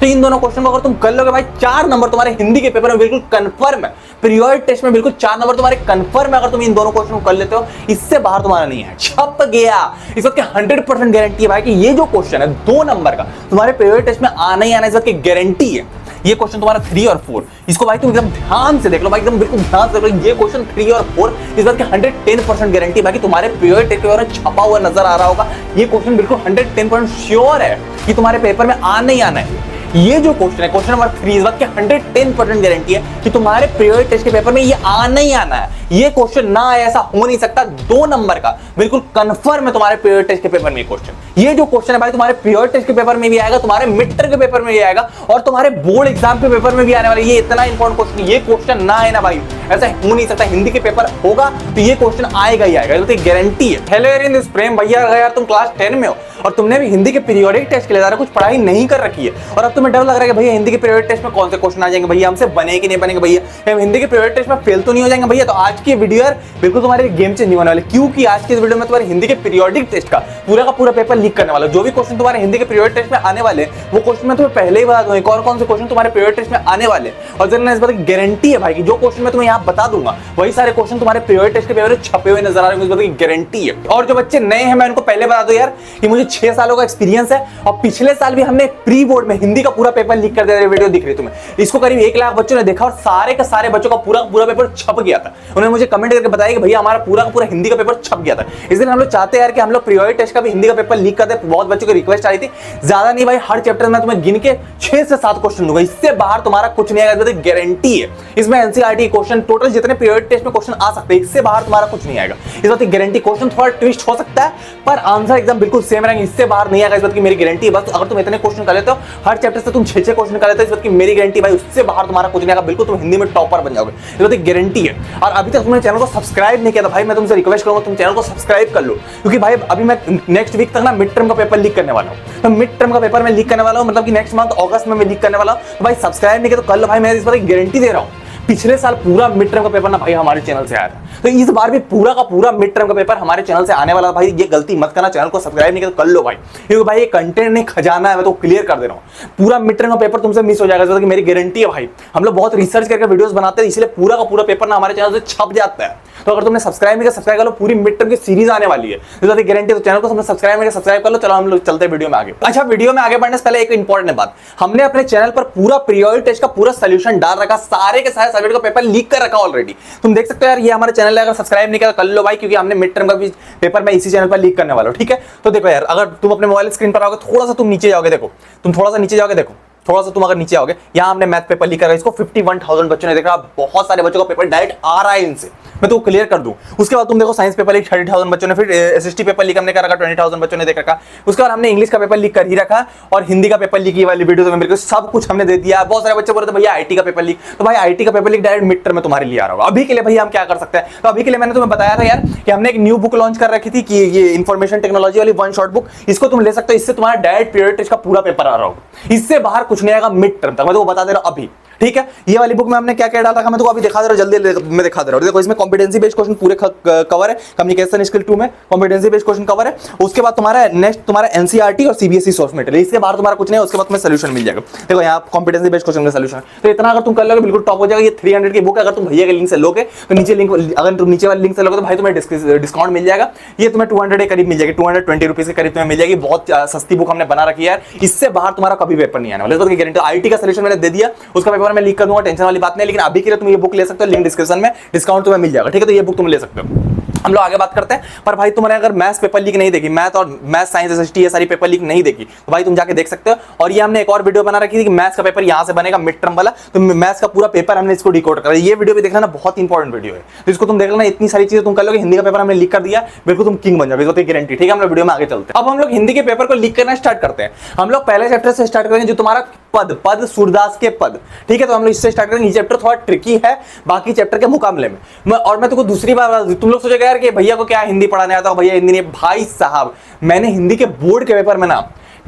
तो इन दोनों क्वेश्चन को अगर तुम कर लोगे भाई 4 नंबर तुम्हारे हिंदी के पेपर में बिल्कुल कंफर्म है। पीरियोडिक टेस्ट में बिल्कुल 4 नंबर तुम्हारे कंफर्म है अगर तुम इन दोनों क्वेश्चन को कर लेते हो। इससे बाहर तुम्हारा नहीं है, छप गया। इस बात की 100% गारंटी है भाई कि ये जो क्वेश्चन है 2 नंबर का तुम्हारे पीरियोडिक टेस्ट में आना ही आना, इस बात की गारंटी है। ये क्वेश्चन तुम्हारा 3 और 4, इसको भाई तुम एकदम ध्यान से देख लो भाई, एकदम बिल्कुल ध्यान से देख लो। ये क्वेश्चन 3 और 4 इस बात की 110% गारंटी भाई कि तुम्हारे पीरियोडिक टेस्ट के बारे में छपा हुआ नजर आ रहा होगा। ये क्वेश्चन बिल्कुल 110% श्योर है कि तुम्हारे पेपर में आना ही आना है। ये जो क्वेश्चन है, क्वेश्चन नंबर 3, इस बात की 110% गारंटी है कि तुम्हारे पीरियोडिक टेस्ट के पेपर में ये आना ही आना है। ये क्वेश्चन ना आए ऐसा हो नहीं सकता। 2 नंबर का बिल्कुल कंफर्म है तुम्हारे पीरियोडिक टेस्ट के पेपर में ये क्वेश्चन। ये जो क्वेश्चन है भाई तुम्हारे पीरियोडिक टेस्ट के पेपर में भी आएगा, तुम्हारे मिड टर्म के पेपर में भी आएगा और तुम्हारे बोर्ड एग्जाम के पेपर में भी आने वाला है। ये इतना इंपॉर्टेंट क्वेश्चन, ये क्वेश्चन ना आए ना भाई ऐसा हो नहीं सकता। हिंदी के पेपर होगा तो ये क्वेश्चन आएगा ही आएगा, तो गारंटी है। हेलो यार, प्रेम भैया, यार तुम क्लास 10 में हो और तुमने भी हिंदी के पीरियोडिक टेस्ट के लिए कुछ पढ़ाई नहीं कर रखी है और अब तुम्हें डर लग रहा है कि भैया हिंदी के पीरियोडिक टेस्ट में कौन से क्वेश्चन आ जाएंगे, भैया हमसे बने कि नहीं बनेंगे, भैया हम हिंदी के पीरियोडिक टेस्ट में फेल तो नहीं हो जाएंगे भैया। तो आज की वीडियो यार बिल्कुल तुम्हारे गेम चेंजिंग होने वाले, क्योंकि आज की इस वीडियो में तुम्हारे हिंदी के पीरियोडिक टेस्ट का पूरा पेपर लीक करने वाला। जो भी क्वेश्चन तुम्हारे हिंदी के पीरियोडिक टेस्ट में आने वाले वो क्वेश्चन मैं तुम्हें पहले ही बता दूंगा कौन से क्वेश्चन तुम्हारे पीरियोडिक टेस्ट में आने वाले। और जरा इस बात की गारंटी है भाई कि जो क्वेश्चन मैं तुम्हें यहाँ बता दूंगा वही सारे क्वेश्चन तुम्हारे पीरियोडिक टेस्ट के पेपर में छपे हुए नजर आ रहे हैं, इस बात की गारंटी है। और जो बच्चे नए हैं मैं उनको पहले बता दूं यार कि मुझे 6 सालों का एक्सपीरियंस है और पिछले साल भी हमने प्री बोर्ड में हिंदी का पूरा पेपर लीक कर दिया। वीडियो दिख रही है तुम्हें, इसको करीब 1 लाख बच्चों ने देखा और सारे के सारे बच्चों का पूरा पेपर छप गया था। उन्होंने मुझे कमेंट करके बताया कि भैया हमारा पूरा हिंदी का पेपर छप गया था। इसलिए हम लोग चाहते हैं यार कि हम लोग पीरियोडिक टेस्ट का भी हिंदी का पेपर लीक कर दे। बहुत बच्चों की रिक्वेस्ट आई थी, ज्यादा नहीं भाई, हर चैप्टर में तुम्हें गिन के 6 से 7 क्वेश्चन दूंगा, इससे बाहर तुम्हारा कुछ नहीं आएगा, गारंटी है। इसमें एनसीईआरटी क्वेश्चन टोटल जितने पीरियोडिक टेस्ट में क्वेश्चन आ सकते हैं इससे बाहर तुम्हारा कुछ नहीं आएगा, इस बात की गारंटी। क्वेश्चन थोड़ा ट्विस्ट हो सकता है पर आंसर एकदम बिल्कुल सेम रहेंगे, इससे बाहर नहीं आएगा, इस बात की मेरी गारंटी है। बस अगर तुम इतने क्वेश्चन कर लेते हो, हर चैप्टर से तुम 6 क्वेश्चन कर लेते हो, इस बात की मेरी गारंटी भाई, उससे बाहर तुम्हारा कुछ नहीं आएगा, बिल्कुल तुम हिंदी में टॉपर बन जाओगे, इस बात की गारंटी है। और अभी तक तुमने चैनल को सब्सक्राइब नहीं किया था भाई, मैं तुमसे रिक्वेस्ट करूंगा तुम चैनल को सब्सक्राइब कर लो, क्योंकि भाई अभी मैं नेक्स्ट वीक तक ना मिड टर्म का पेपर लीक करने वाला हूं। तो मिड टर्म का पेपर मैं लीक करने वाला हूं, मतलब कि नेक्स्ट मंथ अगस्त में मैं लीक करने वाला हूं। तो भाई सब्सक्राइब नहीं किया तो कर लो भाई, मैं इस बार गारंटी दे रहा हूं। पिछले साल पूरा मिड टर्म का पेपर ना भाई हमारे चैनल से आया था, तो इस बार भी पूरा का पूरा मिड टर्म का पेपर हमारे चैनल से आने वाला भाई। ये गलती मत करना, चैनल को सब्सक्राइब नहीं किया तो कर लो भाई, क्योंकि भाई ये कंटेंट नहीं खजाना है, मैं तो क्लियर कर दे रहा हूं। पूरा मिड टर्म का पेपर तुमसे मिस हो जाएगा, जैसे कि मेरी गारंटी है भाई। हम लोग बहुत रिसर्च करके वीडियोस बनाते हैं, इसलिए पूरा का पूरा पेपर ना हमारे चैनल से छप जाता है। तो अगर तुमने सब्सक्राइब नहीं किया सब्सक्राइब कर लो, पूरी मिड टर्म की सीरीज आने वाली है, तो गारंटी। तो चैनल को तुमने सब्सक्राइब नहीं किया सब्सक्राइब कर लो। चलो हम लोग चलते हैं वीडियो में आगे। अच्छा, वीडियो में आगे बढ़ने से पहले एक इंपॉर्टेंट बात, हमने अपने चैनल पर पूरा पीरियोडिक टेस्ट का पूरा सॉल्यूशन डाल रखा, सारे के सारे सब्जेक्ट का पेपर लीक कर रखा ऑलरेडी। तुम देख सकते हो यार, ये हमारे चैनल है, अगर सब्सक्राइब नहीं किया कर लो भाई, क्योंकि हमने मिड टर्म का भी पेपर मैं इसी चैनल पर लीक करने वाला हूं, ठीक है। तो देखो यार, अगर तुम अपने मोबाइल स्क्रीन पर आओगे, थोड़ा सा तुम नीचे जाओगे, देखो तुम थोड़ा सा नीचे जाओगे, देखो थोड़ा सा तुम अगर नीचे आओगे, यहाँ हमने मैथ पेपर लीक करा, इसको 51,000 बच्चों ने देखा। बहुत सारे बच्चों का पेपर डायरेक्ट आ रहा है इनसे, मैं तो क्लियर कर दूं। उसके बाद तुम देखो साइंस पेपर लीक 30,000 बच्चों ने, फिर एसएसटी पेपर लीक हमने कर रखा, 20,000 बच्चों ने देख रखा। उसके बाद हमने इंग्लिश का पेपर लीक कर ही रखा और हिंदी का पेपर लीक वाली वीडियो तो मेरे सब कुछ हमने दे दिया। बहुत सारे बच्चे बोल रहे थे भैया आईटी का पेपर लीक, तो भाई आईटी का paper leak direct mid term में तुम्हारे लिए आ रहा होगा। अभी के लिए भैया हम क्या कर सकते हैं, तो अभी के लिए मैंने तुम्हें बताया था यार कि हमने एक न्यू बुक लॉन्च कर रखी थी कि ये इंफॉर्मेशन टेक्नोलॉजी वाली 1 शॉर्ट बुक, इसको तुम ले सकते हो। इससे तुम्हारा डायरेक्ट पीरियोडिक टेस्ट का पूरा पेपर आ रहा होगा, इससे बाहर कुछ नहीं आएगा मिड टर्म तक, मैं तो बता दे रहा हूं अभी, ठीक है। ये वाली बुक में हमने क्या क्या डाला था मैं तो अभी दिखा दे रहा हूं, जल्दी मैं दिखा दे रहा हूं। देखो इसमें कॉम्पिटेंसी बेस्ड क्वेश्चन पूरे कवर है, कम्युनिकेशन स्किल 2 में कॉम्पिटेंसी बेस्ड क्वेश्चन कवर है। उसके बाद तुम्हारा नेक्स्ट तुम्हारा एनसीईआरटी और सीबीएसई सोर्स मटेरियल, इसके बाहर तुम्हारा कुछ नहीं है। उसके बाद तुम्हें सोल्यूशन मिल जाएगा, देखो यहाँ कॉम्पिटेंसी बेस्ड क्वेश्चन का सोल्यूशन। तो इतना अगर तुम कर लोगे बिल्कुल टॉप हो जाएगा। ये 300 की बुक है, अगर तुम भैया के लिंक से लोगे तो नीचे लिंक, अगर तुम नीचे वाले लिंक से लोगे तो भाई तुम्हें डिस्काउंट मिल जाएगा। ये तुम्हें 200 के करीब मिल जाएगी, 220 रुपीज के करीब तुम्हें मिल जाएगी। बहुत सस्ती बुक हमने बना रखी है, इससे बाहर तुम्हारा कभी पेपर नहीं आने वाला, इसकी गारंटी। आईटी का सोल्यूशन मैंने दे दिया, उसका पेपर मैं लीक कर दूंगा, टेंशन वाली बात नहीं। लेकिन अभी के लिए तुम ये बुक ले सकते हो, लिंक डिस्क्रिप्शन में, डिस्काउंट तुम्हें मिल जाएगा, ठीक है। तो ये बुक तुम ले सकते हो। हम लोग आगे बात करते हैं। पर भाई तुमने अगर मैथ्स पेपर लीक नहीं देखी, मैथ और मैथ साइंस एसएसटी ये सारी पेपर लीक नहीं देखी, तो भाई तुम जाके देख सकते हो। और ये हमने एक और वीडियो बना रखी थी कि मैथ्स का पेपर यहां से बनेगा मिड टर्म वाला, तो मैथ्स का पूरा पेपर हमने इसको डिकोड करा। ये वीडियो भी देखना ना, बहुत इंपॉर्टेंट वीडियो है, तो इसको तुम देख लेना। इतनी सारी चीजें तुम कर लोगे, हिंदी का पेपर हमने लीक कर दिया, बिल्कुल तुम किंग बन जाओगे, इसकी गारंटी, ठीक है। हम लोग वीडियो में आगे चलते हैं। अब हम लोग हिंदी के पेपर को लीक करना स्टार्ट करते हैं। हम लोग पहले चैप्टर से स्टार्ट करेंगे, जो तुम्हारा पद सूरदास के पद, ठीक है। तो हम लोग इससे स्टार्ट करेंगे। ये चैप्टर थोड़ा ट्रिकी है बाकी चैप्टर के मुकाबले में। और मैं तुमको दूसरी बार, तुम लोग सोचेगा यार कि भैया को क्या हिंदी पढ़ाने आता है, भैया हिंदी नहीं। भाई साहब मैंने हिंदी के बोर्ड के पेपर में ना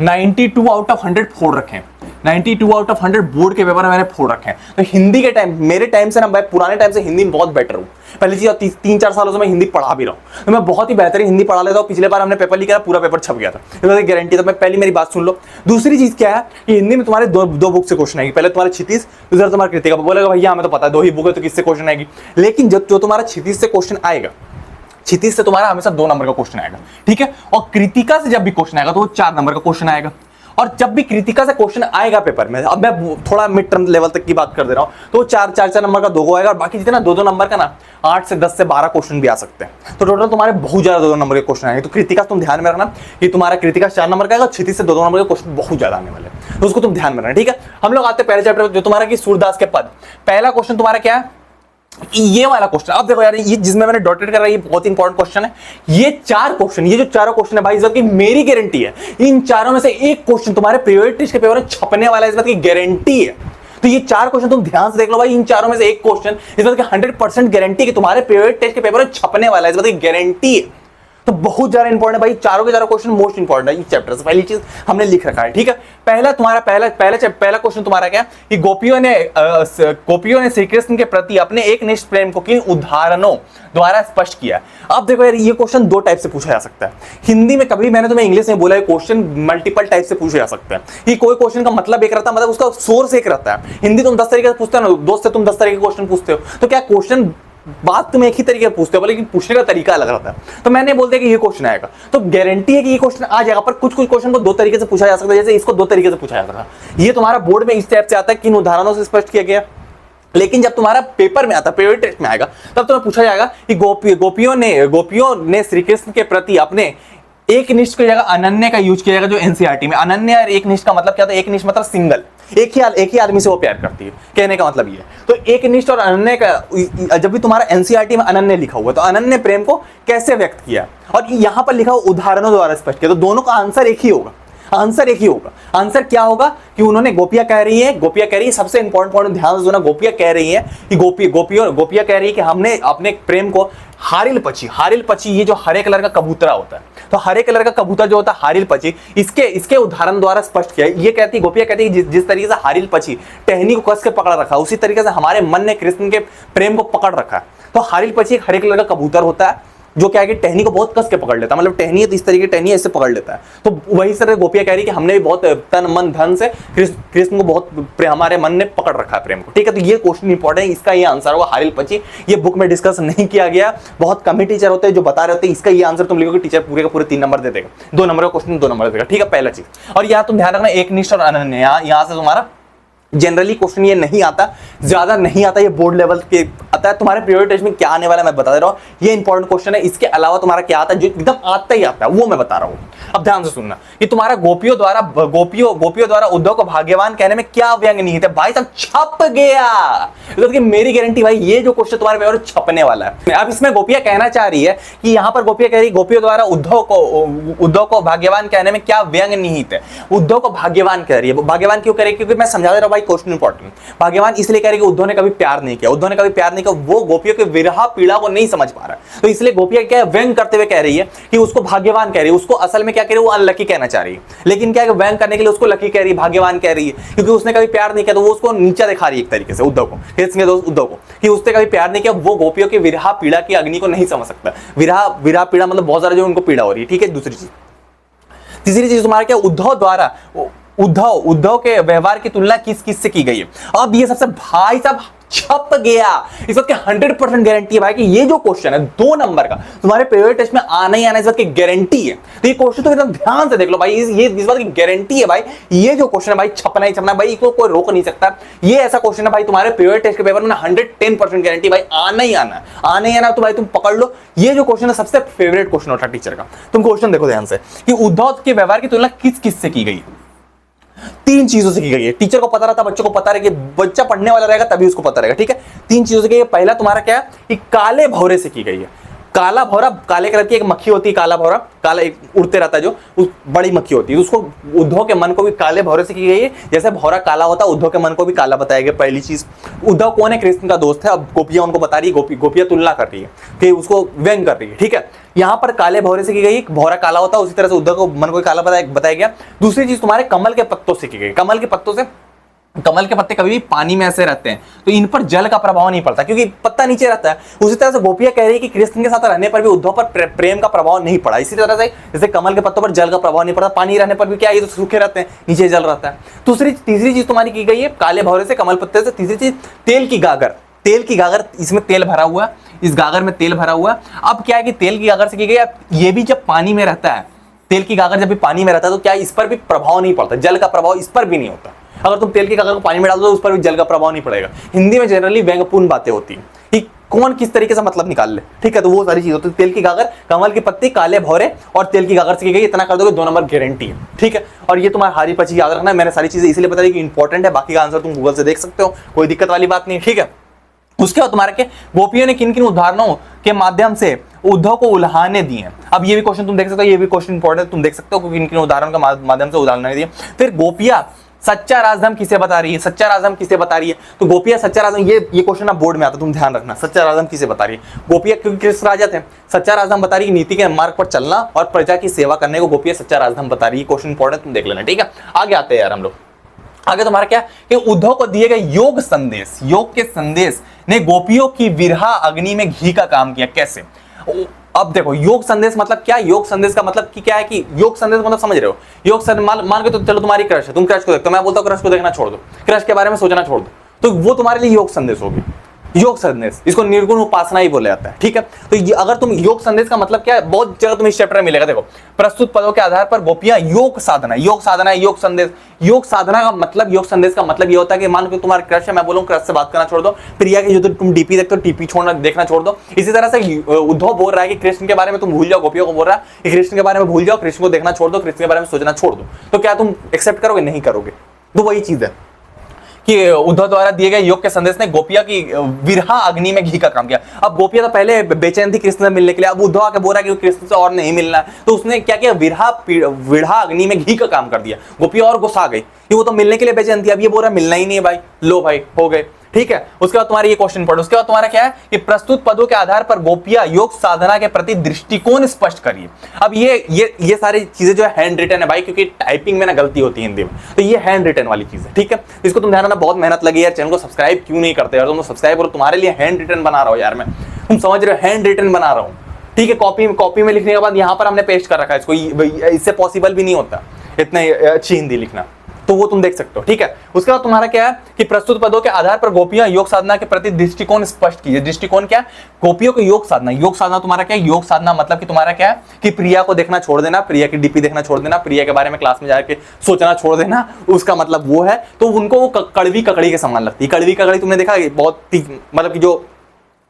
92 आउट ऑफ 100 फोड़ रखे हैं। 92 आउट ऑफ 100 बोर्ड के पेपर में मैंने फोड़ रखे हैं। तो हिंदी के टाइम, मेरे टाइम से ना, मैं पुराने टाइम से हिंदी में बहुत बेटर हूँ। पहली चीज, 3-4 सालों से मैं हिंदी पढ़ा भी रहा हूँ, तो मैं बहुत ही बेहतरीन हिंदी पढ़ा लेता हूँ। पिछले बार हमने पेपर लिखा, पूरा पेपर छप गया था, तो गारंटी। तो मैं पहली मेरी बात सुन लो। दूसरी चीज क्या है कि हिंदी में तुम्हारे दो बुक से क्वेश्चन आएगी। पहले तुम्हारे क्षितिज, दूसरा तुम्हारा कृतिका। बोलेगा भैया हमें तो पता है 2 ही बुक है तो किससे क्वेश्चन आएगी। लेकिन जो तुम्हारा क्षितिज से क्वेश्चन आएगा, क्षितिज से तुम्हारा हमेशा 2 नंबर का क्वेश्चन आएगा, ठीक है। और कृतिका से जब भी क्वेश्चन आएगा तो वो 4 नंबर का क्वेश्चन आएगा। और जब भी कृतिका से क्वेश्चन आएगा पेपर में, अब मैं थोड़ा मिड टर्म लेवल तक की बात कर दे रहा हूं, तो 4 नंबर का 2 आएगा, और बाकी जितना 2 नंबर का ना 8 से 10 से 12 क्वेश्चन भी आ सकते हैं। तो टोटल तुम्हारे बहुत ज्यादा 2 नंबर के क्वेश्चन आएंगे। तो कृतिका तुम ध्यान में रखना कि तुम्हारा कृतिका 4 नंबर का आएगा, क्षितिज से 2 नंबर के क्वेश्चन बहुत ज्यादा आने वाले, तो उसको तुम ध्यान में रखना, ठीक है। हम लोग आते हैं पहले चैप्टर जो तुम्हारा कि सूरदास के पद। पहला क्वेश्चन तुम्हारा क्या है, ये वाला क्वेश्चन। अब देखो यार, ये जिसमें मैंने डॉटेड कर रहा है, ये बहुत इंपॉर्टेंट क्वेश्चन है। ये 4 क्वेश्चन, ये जो चारों क्वेश्चन है भाई, इस बात की मेरी गारंटी है, इन चारों में से एक क्वेश्चन तुम्हारे पीरियोडिक टेस्ट के पेपर में छपने वाला है, इस बात की गारंटी है। तो ये 4 क्वेश्चन तुम ध्यान से देख लो भाई, इन चारों में से एक क्वेश्चन, इस बात की 100% गारंटी कि तुम्हारे पीरियोडिक टेस्ट के पेपर में छपने वाला है, इस बात की गारंटी है। तो बहुत ज्यादा इंपॉर्टेंट है भाई, चारों के चारों क्वेश्चन मोस्ट इंपॉर्टेंट है इस चैप्टर से। पहली चीज हमने लिख रखा है, ठीक है। पहला क्वेश्चन तुम्हारा क्या कि गोपियों ने श्री कृष्ण के प्रति अपने एक निष्ठ प्रेम को किन उदाहरणों द्वारा स्पष्ट किया। अब देखो यार, ये क्वेश्चन 2 टाइप से पूछा जा सकता है हिंदी में। कभी मैंने तुम्हें इंग्लिश में बोला है, क्वेश्चन मल्टीपल टाइप से पूछा जा सकता है कि कोई क्वेश्चन का मतलब एक रहता है, मतलब उसका सोर्स एक रहता है। हिंदी तुम 10 तरीके से पूछते हो ना, दोस्त से तुम 10 तरीके के क्वेश्चन पूछते हो, तो क्या क्वेश्चन बात तुम एक ही तरीके से पूछते हो, लेकिन पूछने का तरीका अलग रहता है। तो मैंने बोल दिया कि ये क्वेश्चन आएगा, तो गारंटी है कि ये क्वेश्चन आ जाएगा। पर कुछ क्वेश्चन को 2 तरीके से पूछा जा सकता है, जैसे इसको 2 तरीके से पूछा जा सकता है। ये तुम्हारा बोर्ड में इस टाइप से आता है, किन उदाहरणों से स्पष्ट किया गया। लेकिन जब तुम्हारा पेपर में आता है, पेपर टेस्ट में आएगा, तब तुम्हें पूछा जाएगा कि गोपियों ने श्री कृष्ण के प्रति अपने एक निष्ठ की जगह अनन्य का यूज किया जाएगा। जो एनसीईआरटी में अनन्य और एक निष्ठ का मतलब क्या होता है, एक निष्ठ मतलब सिंगल, एक ही आदमी से वो प्यार करती है, कहने का मतलब ये। तो एक निष्ठ और अनन्य का, जब भी तुम्हारा एनसीईआरटी में अनन्य लिखा हुआ, तो अनन्य प्रेम को कैसे व्यक्त किया, और यहां पर लिखा हुआ उदाहरणों द्वारा स्पष्ट किया, तो दोनों का आंसर एक ही होगा। आंसर क्या होगा कि उन्होंने, गोपियां कह रही है, सबसे इंपॉर्टेंट पॉइंट ध्यान से सुना, गोपियां कह रही है कि गोपियां कह रही है कि हमने अपने प्रेम को हारिल पची, ये जो हरे कलर का कबूतरा होता है, तो हरे कलर का कबूतर जो होता है हारिल पची, इसके उदाहरण द्वारा स्पष्ट किया। ये गोपियां कहती है जिस तरीके से हारिल पची टहनी को कस के पकड़ रखा, उसी तरीके से हमारे मन ने कृष्ण के प्रेम को पकड़ रखा है। तो हारिल पची एक हरे कलर का कबूतर होता है, जो क्या है कि टहनी को बहुत कस के पकड़ लेता है, मतलब टहनी है तो इस तरीके की टहनी ऐसे पकड़ लेता है। तो वही तरह गोपियां कह रही कि हमने भी बहुत तन मन धन से कृष्ण को बहुत हमारे मन ने पकड़ रखा है प्रेम को, ठीक है। तो ये क्वेश्चन इंपॉर्टेंट है, इसका ये आंसर होगा हारिल पची। ये बुक में डिस्कस नहीं किया गया, बहुत कम ही टीचर होते हैं जो बता रहे होते हैं। इसका ये आंसर तुम लिखोगे, टीचर पूरे का पूरे 3 नंबर दे देगा, 2 नंबर का क्वेश्चन 2 नंबर देगा, ठीक है, पहला चीज। और यहाँ तुम ध्यान रखना, एक निष्ठ और अनन्य, यहाँ से तुम्हारा जनरली क्वेश्चन ये नहीं आता, ज्यादा नहीं आता, ये बोर्ड लेवल के आता है। तुम्हारे पीरियोडिक टेस्ट में क्या आने वाला है मैं बता दे रहा हूँ, ये इंपॉर्टेंट क्वेश्चन है। इसके अलावा तुम्हारा क्या आता है, जो एकदम आता ही आता है, वो मैं बता रहा हूँ। अब ध्यान से सुनना कि तुम्हारा गोपियों द्वारा उद्धव को भाग्यवान कहने में क्या व्यंग निहित है। भाई साहब छप गया, तो मेरी गारंटी भाई, ये जो क्वेश्चन तुम्हारे पेपर में छपने वाला है। अब इसमें गोपियां कहना चाह रही है कि यहाँ पर गोपियां कह रही, गोपियों द्वारा उद्धव को भाग्यवान कहने में क्या व्यंग निहित है। उद्धव को भाग्यवान कह रही है, भाग्यवान क्यों कह रही है, क्योंकि मैं समझा दे रहा हूँ भाई, क्वेश्चन इंपॉर्टेंट। भाग्यवान इसलिए कह रही है कि उद्धव ने कभी प्यार नहीं किया, वो गोपियों के विरह पीड़ा को नहीं समझ पा रहा है, तो इसलिए गोपियां क्या व्यंग करते हुए कह रही है कि उसको भाग्यवान कह रही है। उसको असल में क्या कह रही है, वो अनलकी कहना चाह रही है, लेकिन क्या है व्यंग करने के लिए उसको लकी कह रही है, भाग्यवान कह रही है, क्योंकि उसने कभी प्यार नहीं किया, तो वो उसको नीचा दिखा रही है एक तरीके से उद्धव को कि उसने कभी प्यार नहीं किया, वो गोपियों की विरह पीड़ा की अग्नि को नहीं समझ सकता। विरह पीड़ा मतलब बहुत सारा जो उनको पीड़ा हो रही है, ठीक है। दूसरी चीज, तीसरी चीज तुम्हारा क्या, उद्धव के व्यवहार की तुलना किस से की गई है। अब ये सबसे भाई साहब छप गया, इस बात की 100% गारंटी है भाई कि ये जो क्वेश्चन है 2 नंबर का तुम्हारे पीरियोडिक टेस्ट में आना ही आना, इस बात की गारंटी है। तो ये क्वेश्चन तो एकदम ध्यान से देख लो भाई, ये इस बात की गारंटी है भाई, ये जो क्वेश्चन है भाई छपना ही छपना भाई, इसको कोई रोक नहीं सकता। ये ऐसा क्वेश्चन है भाई तुम्हारे पीरियोडिक टेस्ट के पेपर में 110% गारंटी भाई आना ही आना, तो भाई तुम पकड़ लो। ये जो क्वेश्चन है सबसे फेवरेट क्वेश्चन होता है टीचर का। तुम क्वेश्चन देखो ध्यान से कि उद्धव के व्यवहार की तुलना किस से की गई। 3 चीजों से की गई है। टीचर को पता रहता, बच्चों को पता रहेगा, बच्चा पढ़ने वाला रहेगा तभी उसको पता रहेगा, ठीक है। 3 चीजों से की गई है। पहला तुम्हारा क्या है कि काले भौरे से की गई है। काला भौरा, काले कलर की एक मक्खी होती है, काला भौरा, काला एक उड़ते रहता है जो, उस बड़ी मक्खी होती है, उसको उद्धव के मन को भी काले भौरे से की गई है। जैसे भौरा काला होता है, उद्धव के मन को भी काला बताया गया। पहली चीज, उद्धव कौन है? कृष्ण का दोस्त है। अब गोपियां उनको बता रही है, गोपियां तुलना कर रही है कि उसको व्यंग कर रही है, ठीक है। यहाँ पर काले भौरे से की गई, भौरा काला होता है, उसी तरह से उद्धव को मन को काला बताया गया। दूसरी चीज तुम्हारे कमल के पत्तों से की गई। कमल के पत्तों से, कमल के पत्ते कभी भी पानी में ऐसे रहते हैं तो इन पर जल का प्रभाव नहीं पड़ता क्योंकि पत्ता नीचे रहता है। उसी तरह से गोपियां कह रही है कि कृष्ण के साथ रहने पर भी उद्धव पर प्रेम का प्रभाव नहीं पड़ा। इसी तरह से जैसे कमल के पत्तों पर जल का प्रभाव नहीं पड़ता, पानी रहने पर भी क्या, ये तो सूखे रहते हैं, नीचे जल रहता है। तीसरी चीज तुम्हारी की गई है काले भौरे से, कमल पत्ते से। तीसरी चीज तेल की गागर। तेल की गागर, इसमें तेल भरा हुआ है, इस गागर में तेल भरा हुआ है। अब क्या है कि तेल की गागर से की गई, अब ये भी जब पानी में रहता है, तेल की गागर जब भी पानी में रहता है तो क्या इस पर भी प्रभाव नहीं पड़ता, जल का प्रभाव इस पर भी नहीं होता। अगर तुम तेल की गागर को पानी में डाल दो उस पर भी जल का प्रभाव नहीं पड़ेगा। हिंदी में जनरली व्यंग्यपूर्ण बातें होती हैं कि कौन किस तरीके से मतलब निकाल ले, ठीक है। तो वो सारी चीज होती है। तेल की गागर, कमल की पत्ती, काले भौरे और तेल की गागर से की गई, इतना कर दोगे 2 नंबर गारंटी है, ठीक है। और ये तुम्हारा हारी पची याद रखना है। मैंने सारी चीजें इसलिए बताई कि इंपॉर्टेंट है, बाकी का आंसर तुम गूगल से देख सकते हो, कोई दिक्कत वाली बात नहीं, ठीक है। उसके बाद तुम्हारे के गोपियों ने किन किन उदाहरणों के माध्यम से उद्धव को उल्हाने दिए। अब ये भी क्वेश्चन तुम देख सकते हो, ये भी क्वेश्चन इंपॉर्टेंट तुम देख सकते हो किन किन उदाहरणों के माध्यम से उल्हाने दिए। फिर गोपियां सच्चा राजधर्म किसे बता रही है, सच्चा राजधर्म किसे बता रही है? तो गोपियां सच्चा राजधर्म, ये क्वेश्चन ना बोर्ड में आता, तुम ध्यान रखना, सच्चा राजधर्म किसे बता रही है? गोपियां क्योंकि कृष्ण राजा थे, सच्चा राजधर्म बता रही है नीति के मार्ग पर चलना और प्रजा की सेवा करने को गोपियां सच्चा राजधर्म बता रही है। क्वेश्चन इंपॉर्टेंट, तुम देख लेना, ठीक है। आगे आते हैं यार हम लोग। आगे तुम्हारा क्या कि उद्धव को दिए गए योग संदेश, योग के संदेश ने गोपियों की विरहा अग्नि में घी का काम किया। कैसे? अब देखो, योग संदेश मतलब क्या? योग संदेश का मतलब कि क्या है कि योग संदेश मतलब समझ रहे हो? योग संदेश मान के तो चलो तुम्हारी क्रश है, तुम क्रश को देखते हो, मैं बोलता हूं क्रश को देखना छोड़ दो, क्रश के बारे में सोचना छोड़ दो, तो वो तुम्हारे लिए योग संदेश होगी। योग संदेश, इसको निर्गुण उपासना ही बोला जाता है, ठीक है। तो अगर तुम योग संदेश का मतलब क्या है, बहुत जगह तुम्हें इस चैप्टर में मिलेगा। देखो, प्रस्तुत पदों के आधार पर गोपियां योग साधना है, योग संदेश। योग साधना का मतलब, योग संदेश का मतलब ये होता है कि मान लो तुम्हारा क्रश है, मैं बोलूं क्रश से बात करना छोड़ दो, प्रिया की जो तुम डीपी देखते हो डीपी छोड़ना देखना छोड़ दो। इसी तरह से उद्धव बोल रहा है कि कृष्ण के बारे में तुम भूल जाओ, गोपियों को बोल रहा है कि कृष्ण के बारे में भूल जाओ, कृष्ण को देखना छोड़ दो, कृष्ण के बारे में सोचना छोड़ दो। तो क्या तुम एक्सेप्ट करोगे? नहीं करोगे। तो वही चीज है कि उद्धव द्वारा दिए गए योग के संदेश ने गोपिया की विरहा अग्नि में घी का काम किया। अब गोपिया तो पहले बेचैन थी कृष्ण से मिलने के लिए, अब उद्धव आके बोल रहा है कि कृष्ण से और नहीं मिलना है, तो उसने क्या किया? विरहा अग्नि में घी का काम कर दिया। गोपिया और गुस्सा आ गई कि वो तो मिलने के लिए बेचैन थी, अब ये बोल रहा है मिलना ही नहीं है भाई, लो भाई हो गए, ठीक है। उसके बाद तुम्हारा ये क्वेश्चन पढ़ो। उसके बाद तुम्हारा क्या है कि प्रस्तुत पदों के आधार पर गोपियां योग साधना के प्रति दृष्टिकोण स्पष्ट करिए। अब ये सारी चीजें जो है हैंड रिटन है भाई, क्योंकि टाइपिंग में ना गलती होती है हिंदी में, तो ये हैंड रिटन वाली चीज है, ठीक है। इसको तुम ध्यान रखना, बहुत मेहनत लगी यार, चैनल को सब्सक्राइब क्यों नहीं करते यार? तुम सब्सक्राइब करो, तुम्हारे लिए हैंड रिटन बना रहा हूं यार मैं, तुम समझ रहे हो? हैंड रिटन बना रहा हूं, ठीक है। कॉपी में लिखने के बाद यहाँ पर हमने पेस्ट कर रखा है इसको, इससे पॉसिबल भी नहीं होता इतना अच्छी हिंदी लिखना, तो वो तुम देख सकते हो, ठीक है। उसके बाद तुम्हारा क्या है कि प्रस्तुत पदों के आधार पर गोपियां योग साधना के प्रति दृष्टिकोण स्पष्ट कीजिए। दृष्टिकोण क्या है? गोपियों को योग साधना तुम्हारा क्या है? योग साधना मतलब कि तुम्हारा क्या है कि प्रिया को देखना छोड़ देना, प्रिया की डीपी देखना छोड़ देना, प्रिया के बारे में क्लास में जाके सोचना छोड़ देना, उसका मतलब वो है। तो उनको वो कड़वी ककड़ी के समान लगती है। कड़वी ककड़ी तुमने देखा बहुत मतलब कि जो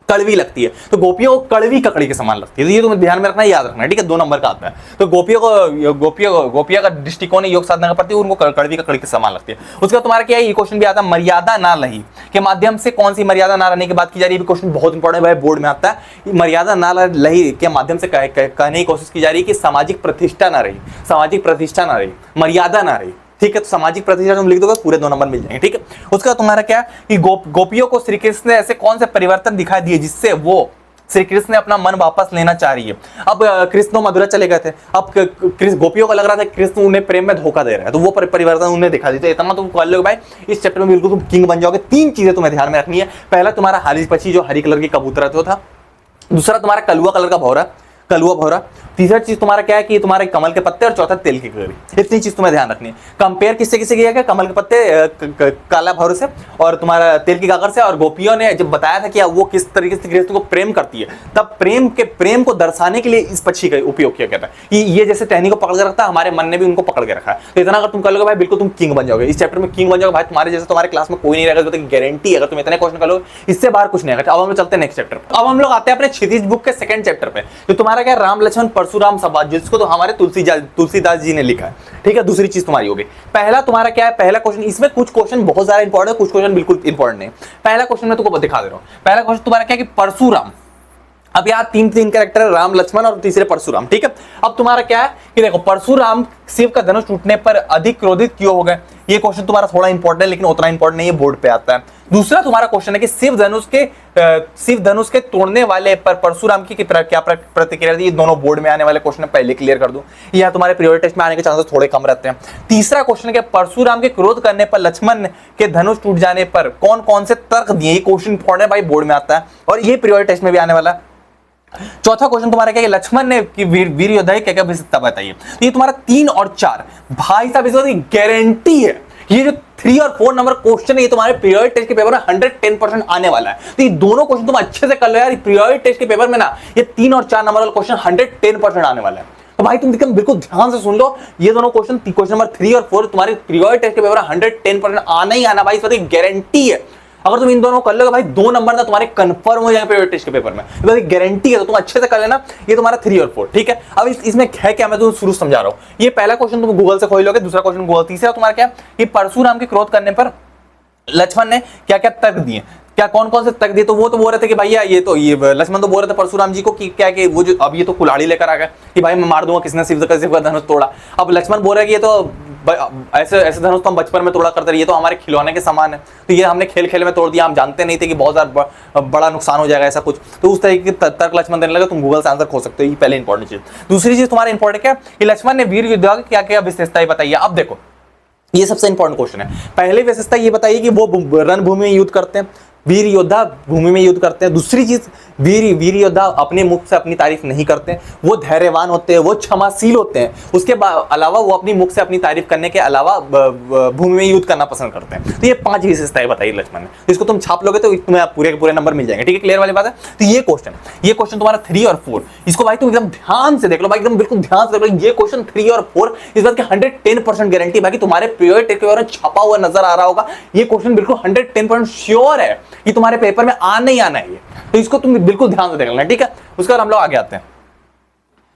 कड़वी लगती है, तो गोपियों को कड़वी ककड़ी के समान लगती है। तो ये तुम्हें ध्यान में रखना, याद रखना, ठीक है। 2 नंबर का आता है। तो गोपिया का दृष्टिकोण योग साधना का प्रति उनको कड़वी ककड़ी के समान लगती है। उसके बाद तुम्हारा क्या है, ये क्वेश्चन भी आता है, मर्यादा ना रही के माध्यम से कौन सी मर्यादा ना रहने की बात की जा रही है? क्वेश्चन बहुत इंपॉर्टेंट है भाई, बोर्ड में आता है। मर्यादा ना रही के माध्यम से कहने की कोशिश की जा रही है कि सामाजिक प्रतिष्ठा ना रही, सामाजिक प्रतिष्ठा ना रही, मर्यादा ना रही, ठीक है। तो सामाजिक प्रतिष्ठा तुम लिख दोगे, पूरे 2 नंबर मिल जाएंगे, ठीक है। उसका तुम्हारा क्या कि गोपियों को श्री कृष्ण ने ऐसे कौन से परिवर्तन दिखाई दिए जिससे वो श्री कृष्ण ने अपना मन वापस लेना चाह रही है? अब कृष्ण मथुरा चले गए थे, अब गोपियों को लग रहा था कृष्ण उन्हें प्रेम में धोखा दे रहा है, तो वो परिवर्तन उन्हें दिखा दी। तो इतना तुम कर लो भाई, इस चैप्टर में बिल्कुल तुम किंग बन जाओगे। 3 चीजें तुम्हें ध्यान में रखनी है। पहला तुम्हारा हारी पची जो हरी कलर की कबूतर जो था, दूसरा तुम्हारा कलुआ कलर का भौरा, कलुआ भौरा, तीसरा चीज तुम्हारा क्या है कि तुम्हारे कमल के पत्ते, और चौथा तेल की ककड़ी। इतनी चीज तुम्हें ध्यान रखनी है। कंपेयर किससे किससे किया गया? कमल के पत्ते काला भौरे से और तुम्हारा तेल की गागर से। और गोपियों ने जब बताया था कि वो किस तरीके से कृष्ण को प्रेम करती है, तब प्रेम को दर्शाने के लिए इस पक्षी का उपयोग किया गया था कि ये जैसे टहनी को पकड़ के रखता है, हमारे मन ने भी उनको पकड़ के रखा है। तो इतना अगर तुम कर लोगे भाई, बिल्कुल तुम किंग बन जाओगे। इस चैप्टर में किंग बन जाओगे भाई, तुम्हारे जैसे तुम्हारे क्लास में कोई नहीं रहेगा, तो गारंटी अगर तुम इतने क्वेश्चन कर लोगे, इससे बाहर कुछ नहीं आएगा। अब हम चलते हैं नेक्स्ट चैप्टर पर। अब हम लोग आते हैं अपने क्षितिज बुक के 2nd चैप्टर पे, जो तुम्हारा क्या, राम लक्ष्मण परशुराम संवाद, जिसको तो हमारे तुलसीदास जी ने लिखा है, ठीक है। दूसरी चीज तुम्हारी होगी, पहला तुम्हारा क्या है, पहला क्वेश्चन, इसमें कुछ क्वेश्चन बहुत ज्यादा इंपॉर्टेंट है, कुछ क्वेश्चन बिल्कुल इंपॉर्टेंट नहीं। पहला क्वेश्चन मैं तुमको दिखा दे रहा हूं। पहला क्वेश्चन तुम्हारा क्या है कि परशुराम अब यहाँ तीन तीन कैरेक्टर है, राम लक्ष्मण और तीसरे परशुराम, ठीक है। अब तुम्हारा क्या है कि देखो परशुराम शिव का धनुष टूटने पर अधिक क्रोधित क्यों हो गए, ये क्वेश्चन तुम्हारा थोड़ा इंपॉर्टेंट है लेकिन उतना इंपॉर्टेंट नहीं है, बोर्ड पे आता है। दूसरा तुम्हारा क्वेश्चन है कि शिव धनुष के तोड़ने वाले पर परशुराम की क्या प्रतिक्रिया थी, ये दोनों बोर्ड में आने वाले क्वेश्चन है, पहले क्लियर कर दूं, यह तुम्हारे पीरियोडिक टेस्ट में आने के चांसेस थोड़े कम रहते हैं। तीसरा क्वेश्चन है कि परशुराम के क्रोध करने पर लक्ष्मण के धनुष टूट जाने पर कौन कौन से तर्क दिए, ये क्वेश्चन इंपॉर्टेंट है भाई, बोर्ड में आता है और ये पीरियोडिक टेस्ट में भी आने वाला है। चौथा क्वेश्चन तुम्हारा क्या है, लक्ष्मण ने कि वीर योद्धा क्या क्या विशेषता बताइए, तो ये तुम्हारा 3 और 4 भाई साहब इसकी गारंटी है, ये जो 3 और 4 नंबर क्वेश्चन है ये तुम्हारे पीरियोडिक टेस्ट के पेपर में 110% आने वाला है। तो ये दोनों क्वेश्चन तुम अच्छे से कर लो यार, पीरियोडिक टेस्ट के पेपर में ना ये 3 और 4 नंबर वाला क्वेश्चन 110% आने वाला है। तो भाई तुम बिल्कुल ध्यान से सुन लो, ये दोनों क्वेश्चन नंबर 3 और 4 तुम्हारे पीरियोडिक टेस्ट के पेपर में 110% आना ही आना भाई, इस बात की गारंटी है। अगर तुम इन दोनों कर लोगे भाई 2 नंबर ना तुम्हारे कंफर्म हो जाएंगे पीरियोडिक टेस्ट के पेपर में, ये गारंटी है। तो तुम अच्छे से कर लेना, ये तुम्हारा 3 और 4, ठीक है। अब इसमें है क्या, मैं तुम्हें शुरू समझा रहा हूं। ये पहला क्वेश्चन तुम गूगल से खोल लोगे, दूसरा क्वेश्चन गूगल, तीसरा तुम्हारा क्या ये परशुराम के क्रोध करने पर लक्ष्मण ने क्या क्या तर्क दिए, क्या कौन कौन से तर्क दिए, तो वो तो बोल रहे थे कि भैया ये लक्ष्मण तो बोल रहे थे परशुराम जी को कि क्या कि वो जो अब ये तो कुल्हाड़ी लेकर आ गए कि भाई मैं मार दूंगा, किसने शिव का धनुष तोड़ा। अब लक्ष्मण बोल रहे कि ये तो ऐसे धनुष तो हम बचपन में तोड़ा करते रहे, ये तो हमारे खिलौने के समान है, तो ये हमने खेल खेल में तोड़ दिया, हम जानते नहीं थे कि बहुत ज्यादा बड़ा नुकसान हो जाएगा ऐसा कुछ। तो उस तरीके के तर्क लक्ष्मण देने लगे, तुम गूगल से आंसर खोल सकते हो, ये पहले इंपॉर्टेंट चीज। दूसरी चीज तुम्हारा इंपॉर्टेंट क्या कि लक्ष्मण ने वीर योद्धा की क्या क्या विशेषताएं बताइए। अब देखो ये सबसे इंपॉर्टेंट क्वेश्चन है। पहली विशेषता ये बताइए कि वो रणभूमि में युद्ध करते हैं, वीर योद्धा भूमि में युद्ध करते हैं। दूसरी चीज वीर योद्धा अपने मुख से अपनी तारीफ नहीं करते, वो धैर्यवान होते हैं, वो क्षमाशील होते हैं, उसके अलावा वो अपनी मुख से अपनी तारीफ करने के अलावा भूमि में युद्ध करना पसंद करते हैं। तो ये 5 विशेषताएं बताई लक्ष्मण ने, तो इसको तुम छाप लोगे तो तुम्हें पूरे के पूरे नंबर मिल जाएंगे, ठीक है, क्लियर वाली बात है। तो ये क्वेश्चन तुम्हारा 3 और 4, इसको भाई तुम एकदम ध्यान से देख लो भाई, एकदम बिल्कुल ध्यान से देख लो। ये क्वेश्चन 3 और 4 इस बात की 110% गारंटी बाकी तुम्हारे पीरियोडिक टेस्ट के बारे में छपा हुआ नजर आ रहा होगा। ये क्वेश्चन बिल्कुल 110% श्योर है कि तुम्हारे पेपर में आना ही आना है, तो इसको तुम बिल्कुल ध्यान से देख लेना, ठीक है। उसके बाद हम लोग आगे आते हैं।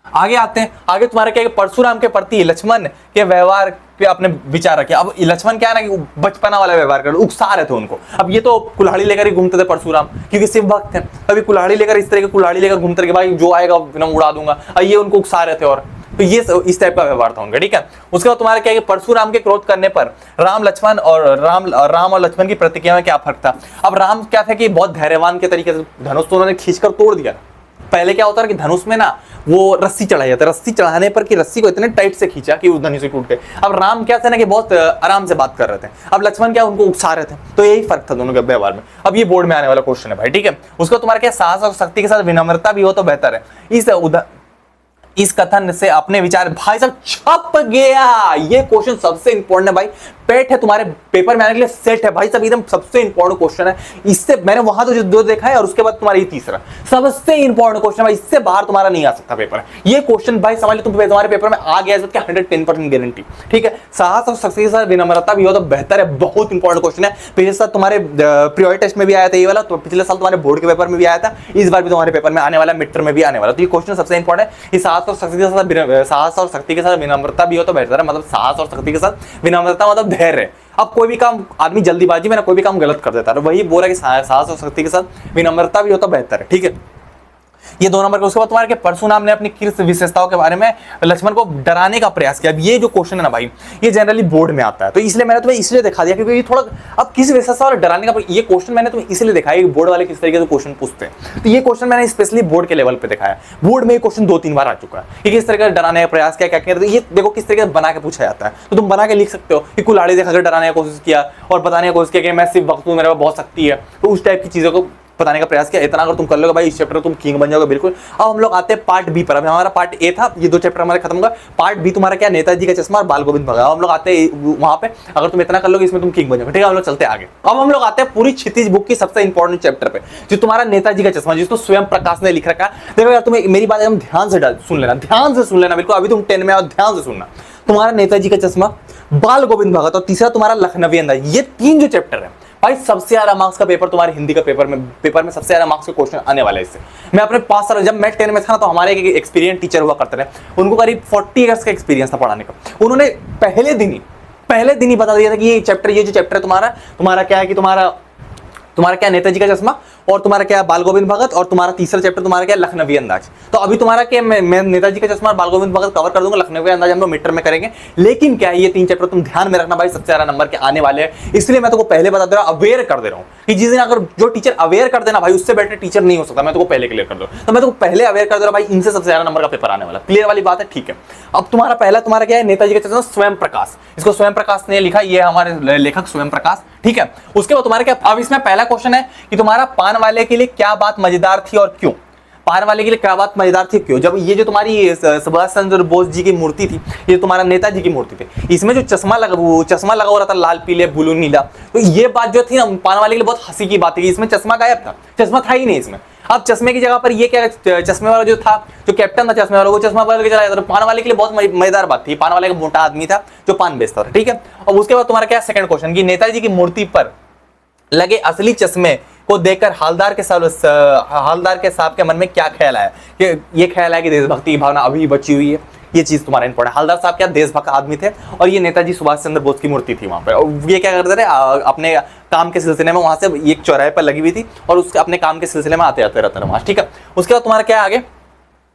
आगे तुम्हारे क्या परशुराम के प्रति लक्ष्मण के व्यवहार पे अपने विचार रखे। अब लक्ष्मण क्या है ना कि बचपना वाला व्यवहार कर उकसा रहे थे उनको। अब ये तो कुल्हाड़ी लेकर ही घूमते थे परशुराम, क्योंकि शिव भक्त थे, अभी कुल्हाड़ी लेकर इस तरह की कुल्हाड़ी लेकर घूमते थे भाई जो आएगा उड़ा दूंगा, ये उनको उकसा रहे थे, और तो ये इस टाइप का व्यवहार था उनका, ठीक है। उसके बाद तुम्हारा क्या है कि परशुराम के क्रोध करने पर राम और लक्ष्मण की प्रतिक्रिया में क्या फर्क था। अब राम क्या था कि बहुत धैर्यवान के तरीके से धनुष तो उन्होंने खींचकर तोड़ दिया। पहले क्या होता है कि धनुष में ना वो रस्सी चढ़ाई जाती है, रस्सी चढ़ाने पर कि रस्सी को इतने टाइट से खींचा कि उस धनुष से टूट गए। अब राम क्या था ना कि बहुत आराम से बात कर रहे थे, अब लक्ष्मण क्या उनको उकसा रहे थे, तो यही फर्क था दोनों के व्यवहार में। अब ये बोर्ड में आने वाला क्वेश्चन है भाई, ठीक है। उसका तुम्हारा क्या साहस और शक्ति के साथ विनम्रता भी हो तो बेहतर है। इस कथन से अपने विचार भाई साहब छप गया। ये क्वेश्चन सबसे इंपॉर्टेंट है भाई, पेट है तुम्हारे पेपर में आने के लिए सेट है भाई साहब, एकदम सबसे इंपॉर्टेंट क्वेश्चन है। इससे मैंने वहां तो जो 2 देखा है और उसके बाद तुम्हारा ये तीसरा सबसे इंपॉर्टेंट क्वेश्चन भाई, इससे बाहर तुम्हारा नहीं आ सकता पेपर। ये क्वेश्चन भाई समझ लो तुम्हारे पेपर में आ गया, 110% गारंटी, ठीक है। साहस और शक्ति के साथ विनम्रता भी हो तो बेहतर है, बहुत इंपॉर्टेंट क्वेश्चन है। पिछले साल तुम्हारे पीरियोडिक टेस्ट में भी आया था ये वाला, तो पिछले साल तुम्हारे बोर्ड के पेपर में भी आया था, इस बार भी तुम्हारे पेपर में आने वाला, मिड टर्म में भी आने वाला। तो ये क्वेश्चन सबसे इंपॉर्टेंट है। साहस और शक्ति के साथ विनम्रता भी हो तो बेहतर है, मतलब साहस और शक्ति के साथ विनम्रता मतलब धैर्य। अब कोई भी काम आदमी जल्दीबाजी में ना कोई भी काम गलत कर देता है, वही बोल रहा है कि साहस और शक्ति के साथ विनम्रता भी हो तो बेहतर है, ठीक है। ये 2 नंबर के। उसके बाद तुम्हारे के परशुराम ने अपनी किस विशेषताओं के बारे में लक्ष्मण को डराने का प्रयास किया। अब ये जो क्वेश्चन है ना भाई, ये जनरली बोर्ड में आता है, तो इसलिए मैंने तुम्हें इसलिए दिखा दिया क्योंकि ये थोड़ा अब किस विशेषता और डराने का ये क्वेश्चन मैंने तुम्हें इसलिए दिखाया कि बोर्ड वाले किस तरीके से क्वेश्चन पूछते हैं। तो ये क्वेश्चन मैंने स्पेशली बोर्ड के लेवल पे दिखाया। बोर्ड में ये क्वेश्चन 2-3 बार आ चुका है कि किस तरह का डराने का प्रयास किया, क्या किया। तो ये देखो किस तरीके से बना के पूछा जाता है, तो तुम बना के लिख सकते हो कि कुल्हाड़ी दिखाकर डराने की कोशिश किया और बताने की कोशिश किया कि मैं सिर्फ वक्त हूं, मेरे पास बहुत शक्ति है, तो उस टाइप की चीजों को बताने का प्रयास किया। इतना अगर तुम कर लोगे भाई इस चैप्टर तुम किंग बन जाओगे बिल्कुल। अब हम लोग आते हैं पार्ट बी पर। अब हमारा पार्ट ए था, ये 2 चैप्टर हमारे खत्म होगा। पार्ट बी तुम्हारा क्या, नेताजी का चश्मा और बाल गोविंद भगत। हम लोग आते हैं वहां पे, अगर तुम इतना कर लोगे इसमें तुम किंग बन जाओगे, ठीक है। हम लोग चलते आगे। अब हम लोग आते हैं पूरी क्षितिज बुक की सबसे इंपॉर्टेंट चैप्टर पे, जो तुम्हारा नेताजी का चश्मा, जिसको स्वयं प्रकाश ने लिख रखा है। देखो यार तुम्हें मेरी बात एकदम ध्यान से सुन लेना बिल्कुल। अभी तुम 10 में आओ, ध्यान से सुनना। तुम्हारा नेताजी का चश्मा, बाल गोविंद भगत और तीसरा तुम्हारा लखनवी अंदाज, ये 3 जो चैप्टर है भाई सबसे ज्यादा मार्क्स का पेपर तुम्हारे हिंदी का पेपर में सबसे ज्यादा मार्क्स के क्वेश्चन आने वाले इससे। मैं अपने 5 साल, जब मैं 10 में था ना, तो हमारे एक एक्सपीरियंस टीचर हुआ करते थे, उनको करीब 40 इयर्स का एक्सपीरियंस था पढ़ाने का। उन्होंने पहले दिन ही बता दिया था कि ये जो चैप्टर तुम्हारा क्या है कि तुम्हारा क्या नेताजी का चश्मा और तुम्हारा क्या है बाल गोविंद भगत, और तुम्हारा तीसरा चैप्टर तुम्हारा क्या है लखनवी अंदाज। तो अभी तुम्हारा क्या मैं नेताजी का चश्मा और बाल गोविंद भगत कवर कर दूंगा, लखनवी अंदाज हम लोग मिड टर्म में करेंगे। लेकिन क्या है ये 3 चैप्टर तुम ध्यान में रखना भाई, सबसे ज्यादा नंबर के आने वाले हैं, इसलिए मैं तुमको पहले बता दे रहा हूं, अवेयर कर दे रहा हूं कि जिस दिन अगर जो टीचर अवेयर कर देना भाई उससे बेटर टीचर नहीं हो सकता, मैं तुमको पहले क्लियर कर दूं। तो मैं तुमको पहले अवेयर कर दे रहा हूं भाई, इनसे सबसे ज्यादा नंबर का पेपर आने वाला, क्लियर वाली बात है, ठीक है। अब तुम्हारा पहला तुम्हारा क्या है नेताजी का चश्मा स्वयं प्रकाश, इसको स्वयं प्रकाश ने लिखा, ये हमारे लेखक स्वयं प्रकाश, ठीक है। उसके बाद तुम्हारा क्या, अब इसमें पहला क्वेश्चन है कि तुम्हारा पान वाले के लिए क्या बात मजेदार थी और क्यों, पान वाले के लिए क्या बात मजेदार थी क्यों। जब ये जो तुम्हारी सुभाष चंद्र बोस जी की मूर्ति थी, ये तुम्हारा नेताजी की मूर्ति थी, इसमें जो चश्मा लगा हो रहा था लाल पीले ब्लू नीला, तो ये बात जो थी ना पान वाले के लिए बहुत हंसी की बात थी, इसमें चश्मा गायब था, चश्मा था ही नहीं इसमें। अब चश्मे की जगह पर ये क्या, चश्मे वाला जो था, जो कैप्टन था चश्मे वाला, वो चश्मा बदल के चला जाता था। पान वाले के लिए बहुत मजेदार बात थी, पान वाले का मोटा आदमी था जो पान बेचता था, ठीक है। और उसके बाद तुम्हारा क्या सेकंड क्वेश्चन कि नेताजी की मूर्ति पर लगे असली चश्मे को देखकर हालदार के साहब के मन में क्या ख्याल आया, कि ये ख्याल है कि देशभक्ति की भावना अभी बची हुई है, ये चीज तुम्हारा इंपॉर्टेंट। हालदार साहब क्या देशभक्त आदमी थे, और ये नेताजी सुभाष चंद्र बोस की मूर्ति थी वहां पर, और ये क्या करते थे अपने काम के सिलसिले में वहां से एक चौराहे पर लगी हुई थी, और उसके अपने काम के सिलसिले में आते रहते थे वहां, ठीक है। उसके बाद तुम्हारा क्या आगे,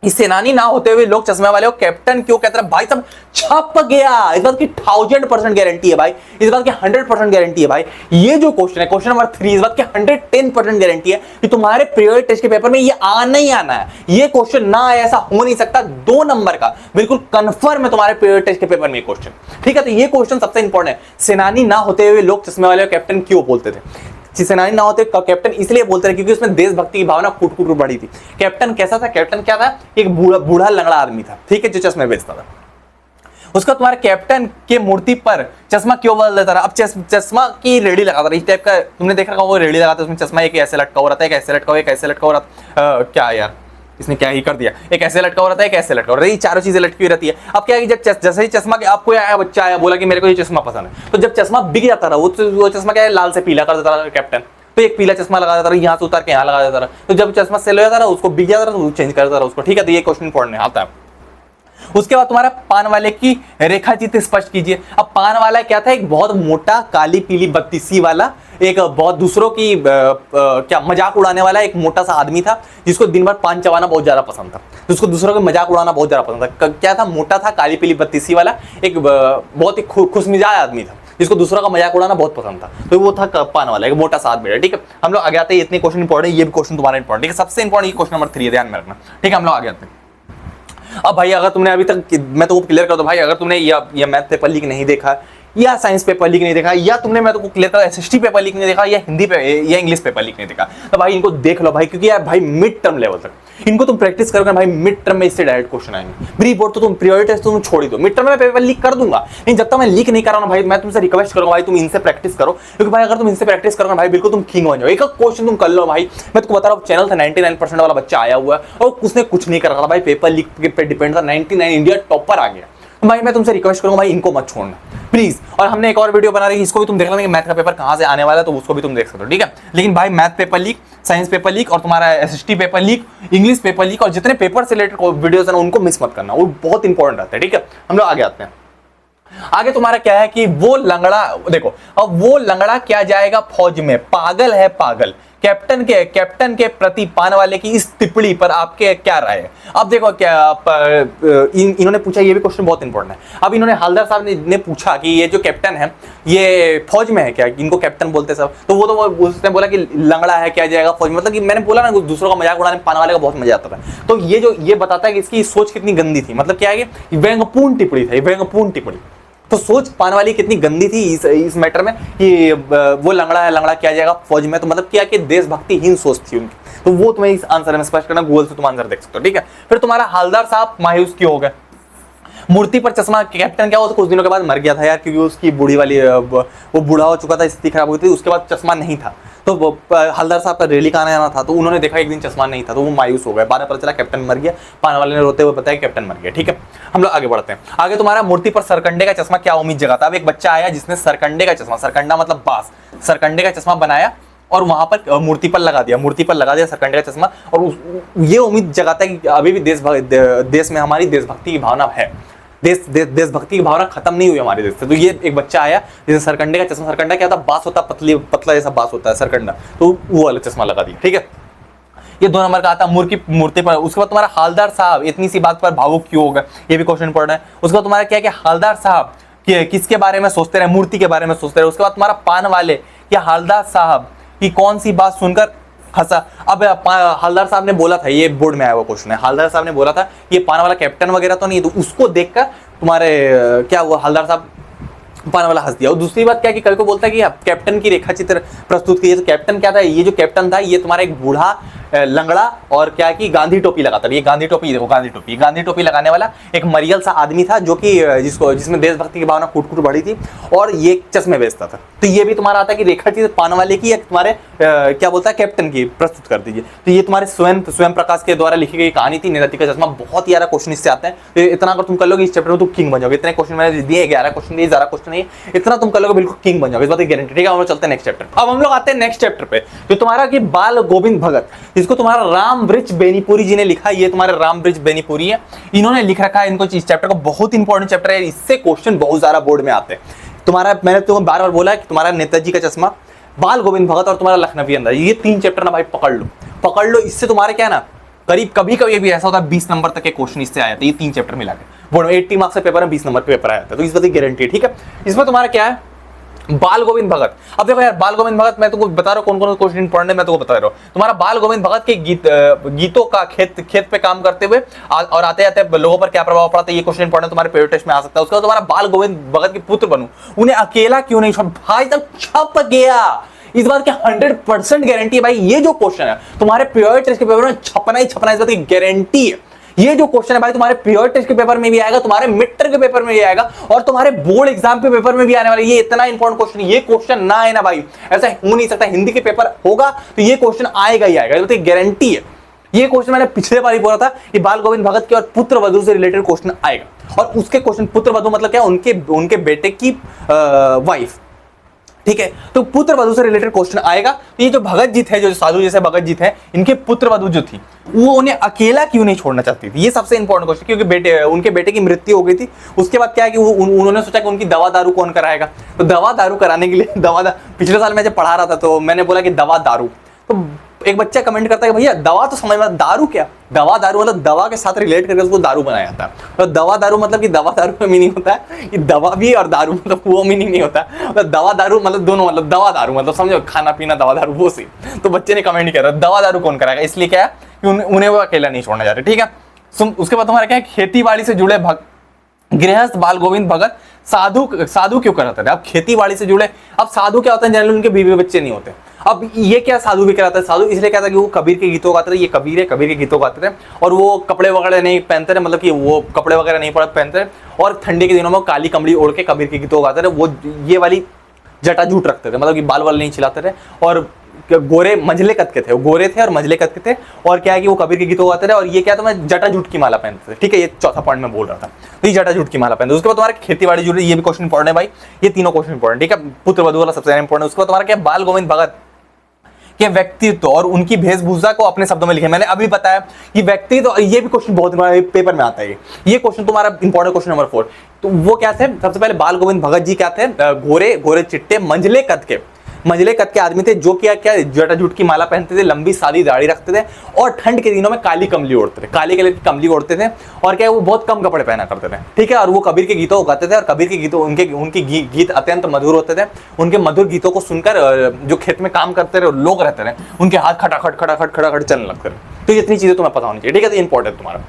इस सेनानी ना होते हुए लोग चश्मे वाले को कैप्टन क्यों कहते हैं, भाई सब छप गया, इस बात की 1000% गारंटी है भाई, इस बात की 100% गारंटी है भाई। ये जो क्वेश्चन है क्वेश्चन नंबर 3, इस बात की 110% गारंटी है कि तुम्हारे पीरियड टेस्ट के पेपर में ये आना ही आना है, ये क्वेश्चन ना आए ऐसा हो नहीं सकता। 2 नंबर का बिल्कुल कंफर्म है तुम्हारे पीरियड टेस्ट के पेपर में क्वेश्चन, ठीक है। तो ये क्वेश्चन सबसे इंपॉर्टेंट है, सेनानी ना होते हुए लोग चश्मे वाले को कैप्टन क्यों बोलते थे। सेनानी ना होते कैप्टन इसलिए बोलते रहे क्योंकि उसमें देशभक्ति की भावना फूट फूट बढ़ी थी। कैप्टन कैसा था, कैप्टन क्या था, एक बूढ़ा लंगड़ा आदमी था, ठीक है, जो चश्मे बेचता था। उसका तुम्हारे कैप्टन के मूर्ति पर चश्मा क्यों बदल देता रहा, अब चश्मा की रेडी लगाता रहा, इस टाइप का तुमने देखा होगा, वो रेडी लगाता है, उसमें चश्मा एक ऐसे लटका हो रहा था, एक ऐसे लटका हो, एक ऐसे लटका हो रहा था, क्या यार इसने क्या ही कर दिया, एक ऐसे लटका हो रहा था, एक ऐसे लटका हो रहा था, ये चारों चीजें लटकी हुई रहती है। अब क्या है कि जब जैसे ही चश्मा आपको आया, बच्चा आया बोला कि मेरे को ये चश्मा पसंद है, तो जब चश्मा बिक जाता रहा, वो चश्मा क्या है लाल से पीला कर देता रहा कैप्टन, तो एक पीला चश्मा लगा देता रहा, यहाँ से उतार के यहाँ लगा देता रहा, तो जब चश्मा सेल हो जाता रहा, उसको बिक जाता रहा, तो चेंज कर देता रहा उसको, ठीक है। तो ये क्वेश्चन पढ़ने आता है। उसके बाद तुम्हारा पान वाले की रेखा चित्र स्पष्ट कीजिए। अब पान वाला क्या था, एक बहुत मोटा काली पीली बत्तीसी वाला, एक बहुत दूसरों की क्या मजाक उड़ाने वाला एक मोटा सा आदमी था, जिसको दिन भर पान चबाना बहुत ज्यादा पसंद था, जिसको दूसरों का मजाक उड़ाना बहुत ज्यादा पसंद था। क्या था, मोटा था, काली पीली बत्तीसी वाला, एक बहुत ही खुशमिजाज आदमी था, जिसको दूसरों का मजाक उड़ाना बहुत पसंद था, तो वो था पान वाला एक मोटा सा आदमी, ठीक है। हम लोग आगे आते हैं, इतने क्वेश्चन इंपॉर्टेंट, ये भी क्वेश्चन तुम्हारा इंपॉर्टेंट, ठीक है। सबसे इंपॉर्टेंट ये क्वेश्चन नंबर 3 है, ध्यान में रखना, ठीक है। हम लोग आगे आते हैं। अब भाई अगर तुमने अभी तक, मैं तो क्लियर कर दो भाई, अगर तुमने ये मैथ पेपर लीक नहीं देखा, या साइंस पेपर लीक नहीं देखा, या तुमने मैं तो क्लियर कर एसएसटी पेपर लीक नहीं देखा, या हिंदी पे या इंग्लिश पेपर लीक नहीं देखा, तो भाई इनको देख लो भाई, क्योंकि यार भाई मिड टर्म लेवल तक इनको तुम प्रैक्टिस करोगे भाई, मिड टर्म में इससे डायरेक्ट क्वेश्चन आएंगे। प्री बोर्ड तो तुम प्रायोरिटी टेस्ट तुम छोड़ ही दो, मिड टर्म में पेपर लीक कर दूंगा, लेकिन जब तक मैं लीक नहीं कर रहा हूं भाई, मैं तुमसे रिक्वेस्ट करूंगा भाई तुम इनसे प्रैक्टिस करो, क्योंकि भाई अगर तुम इनसे प्रैक्टिस करोगे भाई बिल्कुल तुम किंग बन जाओ। एक क्वेश्चन तुम कर लो भाई, मैं तुमको बता रहा हूं, चैनल था 99% वाला बच्चा आया हुआ है और उसने कुछ नहीं कर रहा था भाई, पेपर लीक पे डिपेंड था, 99 इंडिया टॉपर आ गया। भाई मैं तुमसे रिक्वेस्ट करूंगा भाई इनको मत छोड़ना प्लीज। और हमने एक और वीडियो बना रही है, इसको भी तुम देख लेना कि मैथ का पेपर कहां से आने वाला है, तो उसको भी तुम देख सकते हो, ठीक है। लेकिन भाई math paper leak, science paper leak, और तुम्हारा SST paper leak, English paper leak, और जितने पेपर से रिलेटेड वीडियोस है ना उनको मिस मत करना, वो बहुत इंपॉर्टेंट रहता है, ठीक है। हम लोग आगे आते हैं। आगे तुम्हारा क्या है कि वो लंगड़ा, देखो अब वो लंगड़ा क्या जाएगा फौज में, पागल है पागल। कैप्टन के प्रति पान वाले की इस टिप्पणी पर आपके क्या राय है। अब देखो क्या इन्होंने पूछा, ये भी क्वेश्चन बहुत इंपॉर्टेंट है। अब इन्होंने हालदार साहब ने पूछा कि ये जो कैप्टन है ये फौज में है क्या, इनको कैप्टन बोलते सब, तो वो उसने बोला कि लंगड़ा है क्या जाएगा फौज में, मतलब कि मैंने बोला ना दूसरों का मजाक उड़ाने पान वाले का बहुत मजा आता था। तो ये बताता है कि इसकी सोच कितनी गंदी थी, मतलब क्या है कि व्यंग्यपूर्ण टिप्पणी थी, व्यंग्यपूर्ण टिप्पणी। तो सोच पान वाली कितनी गंदी थी इस मैटर में कि वो लंगड़ा है, लंगड़ा क्या जाएगा फौज में, तो मतलब क्या कि देशभक्तिहीन सोच थी उनकी। तो वो तुम्हें इस आंसर में स्पष्ट करना, गूगल से तुम आंसर देख सकते हो, ठीक है। फिर तुम्हारा हालदार साहब मायूस क्यों हो गए, मूर्ति पर चश्मा, कैप्टन क्या हुआ, तो कुछ दिनों के बाद मर गया था यार, क्योंकि उसकी बूढ़ी वाली वो बूढ़ा हो चुका था, स्थिति खराब हुई थी, उसके बाद चश्मा नहीं था। तो हल्दार साहब का रैली का आना जाना था, तो उन्होंने देखा एक दिन चश्मा नहीं था, तो वो मायूस हो गए। बाद में पता चला कैप्टन मर गया, पान वाले ने रोते हुए बताया कैप्टन मर गया, ठीक है। हम लोग आगे बढ़ते हैं। आगे तुम्हारा मूर्ति पर सरकंडे का चश्मा क्या उम्मीद जगाता। अब एक बच्चा आया जिसने सरकंडे का चश्मा, सरकंडा मतलब बांस, सरकंडे का चश्मा बनाया और वहां पर मूर्ति पर लगा दिया सरकंडे का चश्मा, और ये उम्मीद जगाता है कि अभी भी देश में हमारी देशभक्ति की भावना है। देशभक्ति की भावना खत्म नहीं हुई हमारे देश से। तो ये एक बच्चा आया जिसने सरकंडे का चश्मा, सरकंडा क्या होता है, बांस होता है, पतला जैसा बांस होता है सरकंडा, तो वो वाला चश्मा लगा दिया, ठीक है। ये 2 नंबर का आता है मूर्ति पर। उसके बाद तुम्हारा हालदार साहब इतनी सी बात पर भावुक क्यों होगा, ये भी क्वेश्चन पढ़ना है। उसके बाद तुम्हारा क्या हालदार साहब किसके बारे में सोचते रहे, मूर्ति के बारे में सोचते रहे। उसके बाद तुम्हारा पान वाले या हालदार साहब की कौन सी बात सुनकर हंसा। अब हालदार साहब ने बोला था, ये बोर्ड में आया हुआ क्वेश्चन है, हालदार साहब ने बोला था ये पान वाला कैप्टन वगैरह तो नहीं, तो उसको देखकर तुम्हारे क्या हुआ, हालदार साहब पान वाला हंस दिया। और दूसरी बात क्या कि कभी को बोलता है कि कैप्टन की रेखा चित्र प्रस्तुत कीजिए, तो कैप्टन क्या था, ये जो कैप्टन था ये तुम्हारा एक बूढ़ा लंगड़ा और क्या कि गांधी टोपी लगाता था। ये गांधी टोपी देखो, गांधी टोपी लगाने वाला एक मरियल सा आदमी था जो कि जिसमें देशभक्ति की भावना कूट बढ़ी थी, और ये चश्मे बेचता था। तो ये भी तुम्हारा आता है कि रेखा चित्र पान वाले की या तुम्हारे क्या बोलता है कैप्टन की प्रस्तुत कर दीजिए। तो ये तुम्हारे स्वयं प्रकाश के द्वारा लिखी गई कहानी थी नेताजी का चश्मा। बहुत ही ज्यादा क्वेश्चन इससे आते हैं, तो इतना अगर तुम कर लोगे इस चैप्टर में तुम किंग बन जाओगे। इतने क्वेश्चन मैंने दिए 11 क्वेश्चन दिए, ज़्यादा क्वेश्चन नहीं, इतना तुम कर लोगे बिल्कुल किंग बन जाओगे, इस बात की गारंटी। ठीक है, हम लोग चलते हैं नेक्स्ट चैप्टर। अब हम लोग आते हैं नेक्स्ट चैप्टर पे, जो तुम्हारा कि बाल गोविंद भगत, जिसको तुम्हारा रामवृक्ष बेनीपुरी जी ने लिखा। ये तुम्हारे रामवृक्ष बेनीपुरी है, इन्होंने लिख रखा है। इनको इस चैप्टर को बहुत इंपॉर्टेंट चैप्टर है, इससे क्वेश्चन बहुत ज्यादा बोर्ड में आते हैं। तुम्हारा मैंने तुम्हें बार बार बोला है कि तुम्हारा नेताजी का चश्मा, बाल गोविंद भगत और तुम्हारा लखनवी अंदाज, ये 3 चैप्टर ना भाई पकड़ लो। इससे तुम्हारे क्या ना करीब कभी कभी भी ऐसा होता है 20 नंबर तक के क्वेश्चन इससे आया था। ये 3 चैप्टर मिला के बोर्ड में 80 मार्क्स से पेपर में 20 नंबर पे पेपर आया था, तो इस बात की गारंटी है। ठीक है, इसमें तुम्हारा क्या है, बाल गोविंद भगत। अब देखो यार, बाल गोविंद भगत मैं तुमको बता रहा हूँ कौन कौन क्वेश्चन इंपॉर्टेंट है, मैं तुमको बता रहा हूँ। तुम्हारा बाल गोविंद भगत के गीतों का खेत पे काम करते हुए और आते आते लोगों पर क्या प्रभाव पड़ा था, ये क्वेश्चन इंपॉर्टेंट तुम्हारे पेपर टेस्ट में आ सकता है। उसके बाद तुम्हारा बाल गोविंद भगत के पुत्र बनूं, उन्हें अकेला क्यों नहीं छोड़, भाई तक छप गया। इस बात की 100% गारंटी है भाई, ये जो क्वेश्चन है तुम्हारे प्योर टेस्ट के पेपर में छपना ही छपना, इस बात की गारंटी है। ये जो क्वेश्चन है भाई तुम्हारे प्योर टेस्ट के पेपर में भी आएगा, तुम्हारे मिड टर्म के पेपर में भी आएगा, और तुम्हारे बोर्ड एग्जाम के पेपर में भी आने वाला। ये इतना इंपॉर्टेंट क्वेश्चन, ये क्वेश्चन ना आए ना भाई, ऐसा हो नहीं सकता। हिंदी के पेपर होगा तो ये क्वेश्चन आएगा ही आएगा, तो गारंटी है। ये क्वेश्चन मैंने पिछले बार ही बोला था कि बाल गोविंद भगत के और पुत्र वधु से रिलेटेड क्वेश्चन आएगा। और उसके क्वेश्चन, पुत्र वधु मतलब क्या, उनके बेटे की वाइफ। ठीक है, तो पुत्र वधु से रिलेटेड क्वेश्चन आएगा। तो ये जो भगत जी थे, जो साधु जैसे भगत जी थे, इनके पुत्र वधु जो थी वो उन्हें अकेला क्यों नहीं छोड़ना चाहती थी, ये सबसे इंपॉर्टेंट क्वेश्चन। क्योंकि उनके बेटे की मृत्यु हो गई थी। उसके बाद क्या है कि उन्होंने सोचा कि उनकी दवा दारू कौन कराएगा, तो दवा दारू कराने के लिए पिछले साल मैं जब पढ़ा रहा था तो मैंने बोला कि दवा दारू, तो एक बच्चा कमेंट करता है कि भैया दवा तो समझ में, दारू क्या, दवा दारू मतलब दवा के साथ रिलेट करके उसको दारू बनाया जाता है। तो दवा दारू मतलब कि दवा दारू में मीनिंग होता है कि दवा भी और दारू मतलब वो मीनिंग नहीं होता। मतलब दवा दारू मतलब दोनों, मतलब दवा दारू मतलब समझो खाना पीना, दवा दारू वो सी। तो बच्चे ने कमेंट किया दवा दारू कौन कराएगा, इसलिए क्या है कि उन्हें वो अकेला नहीं छोड़ना चाह रहे। ठीक है, उसके बाद तुम्हारा क्या है, खेती बाड़ी से जुड़े गृहस्थ बाल गोविंद भगत साधु क्यों कराते थे। अब खेती बाड़ी से जुड़े, अब साधु क्या होता है, जनरली उनके बीवी बच्चे नहीं होते। अब ये क्या साधु भी कराता है, साधु इसलिए कहता है कि वो कबीर के गीतों गाते थे, ये कबीर है, कबीर के गीतों गाते थे, और वो कपड़े वगैरह नहीं पहनते थे, मतलब कि वो कपड़े वगैरह नहीं पहनते थे, और ठंडी के दिनों में काली कमली ओढ़ के कबीर के गीतों गाते थे। वो ये वाली जटा झूठ रखते थे, मतलब कि बाल वाल नहीं छिलाते थे, और गोरे मंझले कद के थे, वो गोरे थे और मंझले कद के थे, और क्या है कि वो कबीर के गीतों गाते थे, और ये क्या तो मैं जटा झूठ की माला पहनते थे। ठीक है, ये चौथा पॉइंट में बोल रहा था, तो ये जटा झूठ की माला पहनते। उसके बाद तुम्हारे खेती बाड़ी जुड़ी, ये भी क्वेश्चन इंपॉर्टेंट है भाई, ये तीनों क्वेश्चन इंपॉर्टेंट। ठीक है, पुत्र वधु वाला सबसे इंपॉर्टेंट है। उसके बाद तुम्हारा क्या, बाल गोविंद भगत के व्यक्तित्व और उनकी वेशभूषा को अपने शब्दों में लिखे। मैंने अभी बताया कि व्यक्तित्व, ये भी क्वेश्चन बहुत पेपर में आता है। ये क्वेश्चन तुम्हारा इंपॉर्टेंट क्वेश्चन नंबर 4। तो वो क्या थे, सबसे पहले बाल गोविंद भगत जी क्या थे, गोरे चिट्टे मंझले कद के आदमी थे, जो क्या जटा जूट की माला पहनते थे, लंबी सादी दाढ़ी रखते थे, और ठंड के दिनों में काली कमली ओढ़ते थे, काले कलर की कमली ओढ़ते थे, और क्या वो बहुत कम कपड़े पहना करते थे। ठीक है, और वो कबीर के गीतों को गाते थे, और कबीर के गीतों उनके गीत अत्यंत मधुर होते थे। उनके मधुर गीतों को सुनकर जो खेत में काम करते रहे लोग रहते रहे, उनके हाथ खटाखट चलने लगते रहे। तो ये इतनी चीजें तुम्हें पता होनी चाहिए। ठीक है, तो इंपॉर्टेंट तुम्हारा।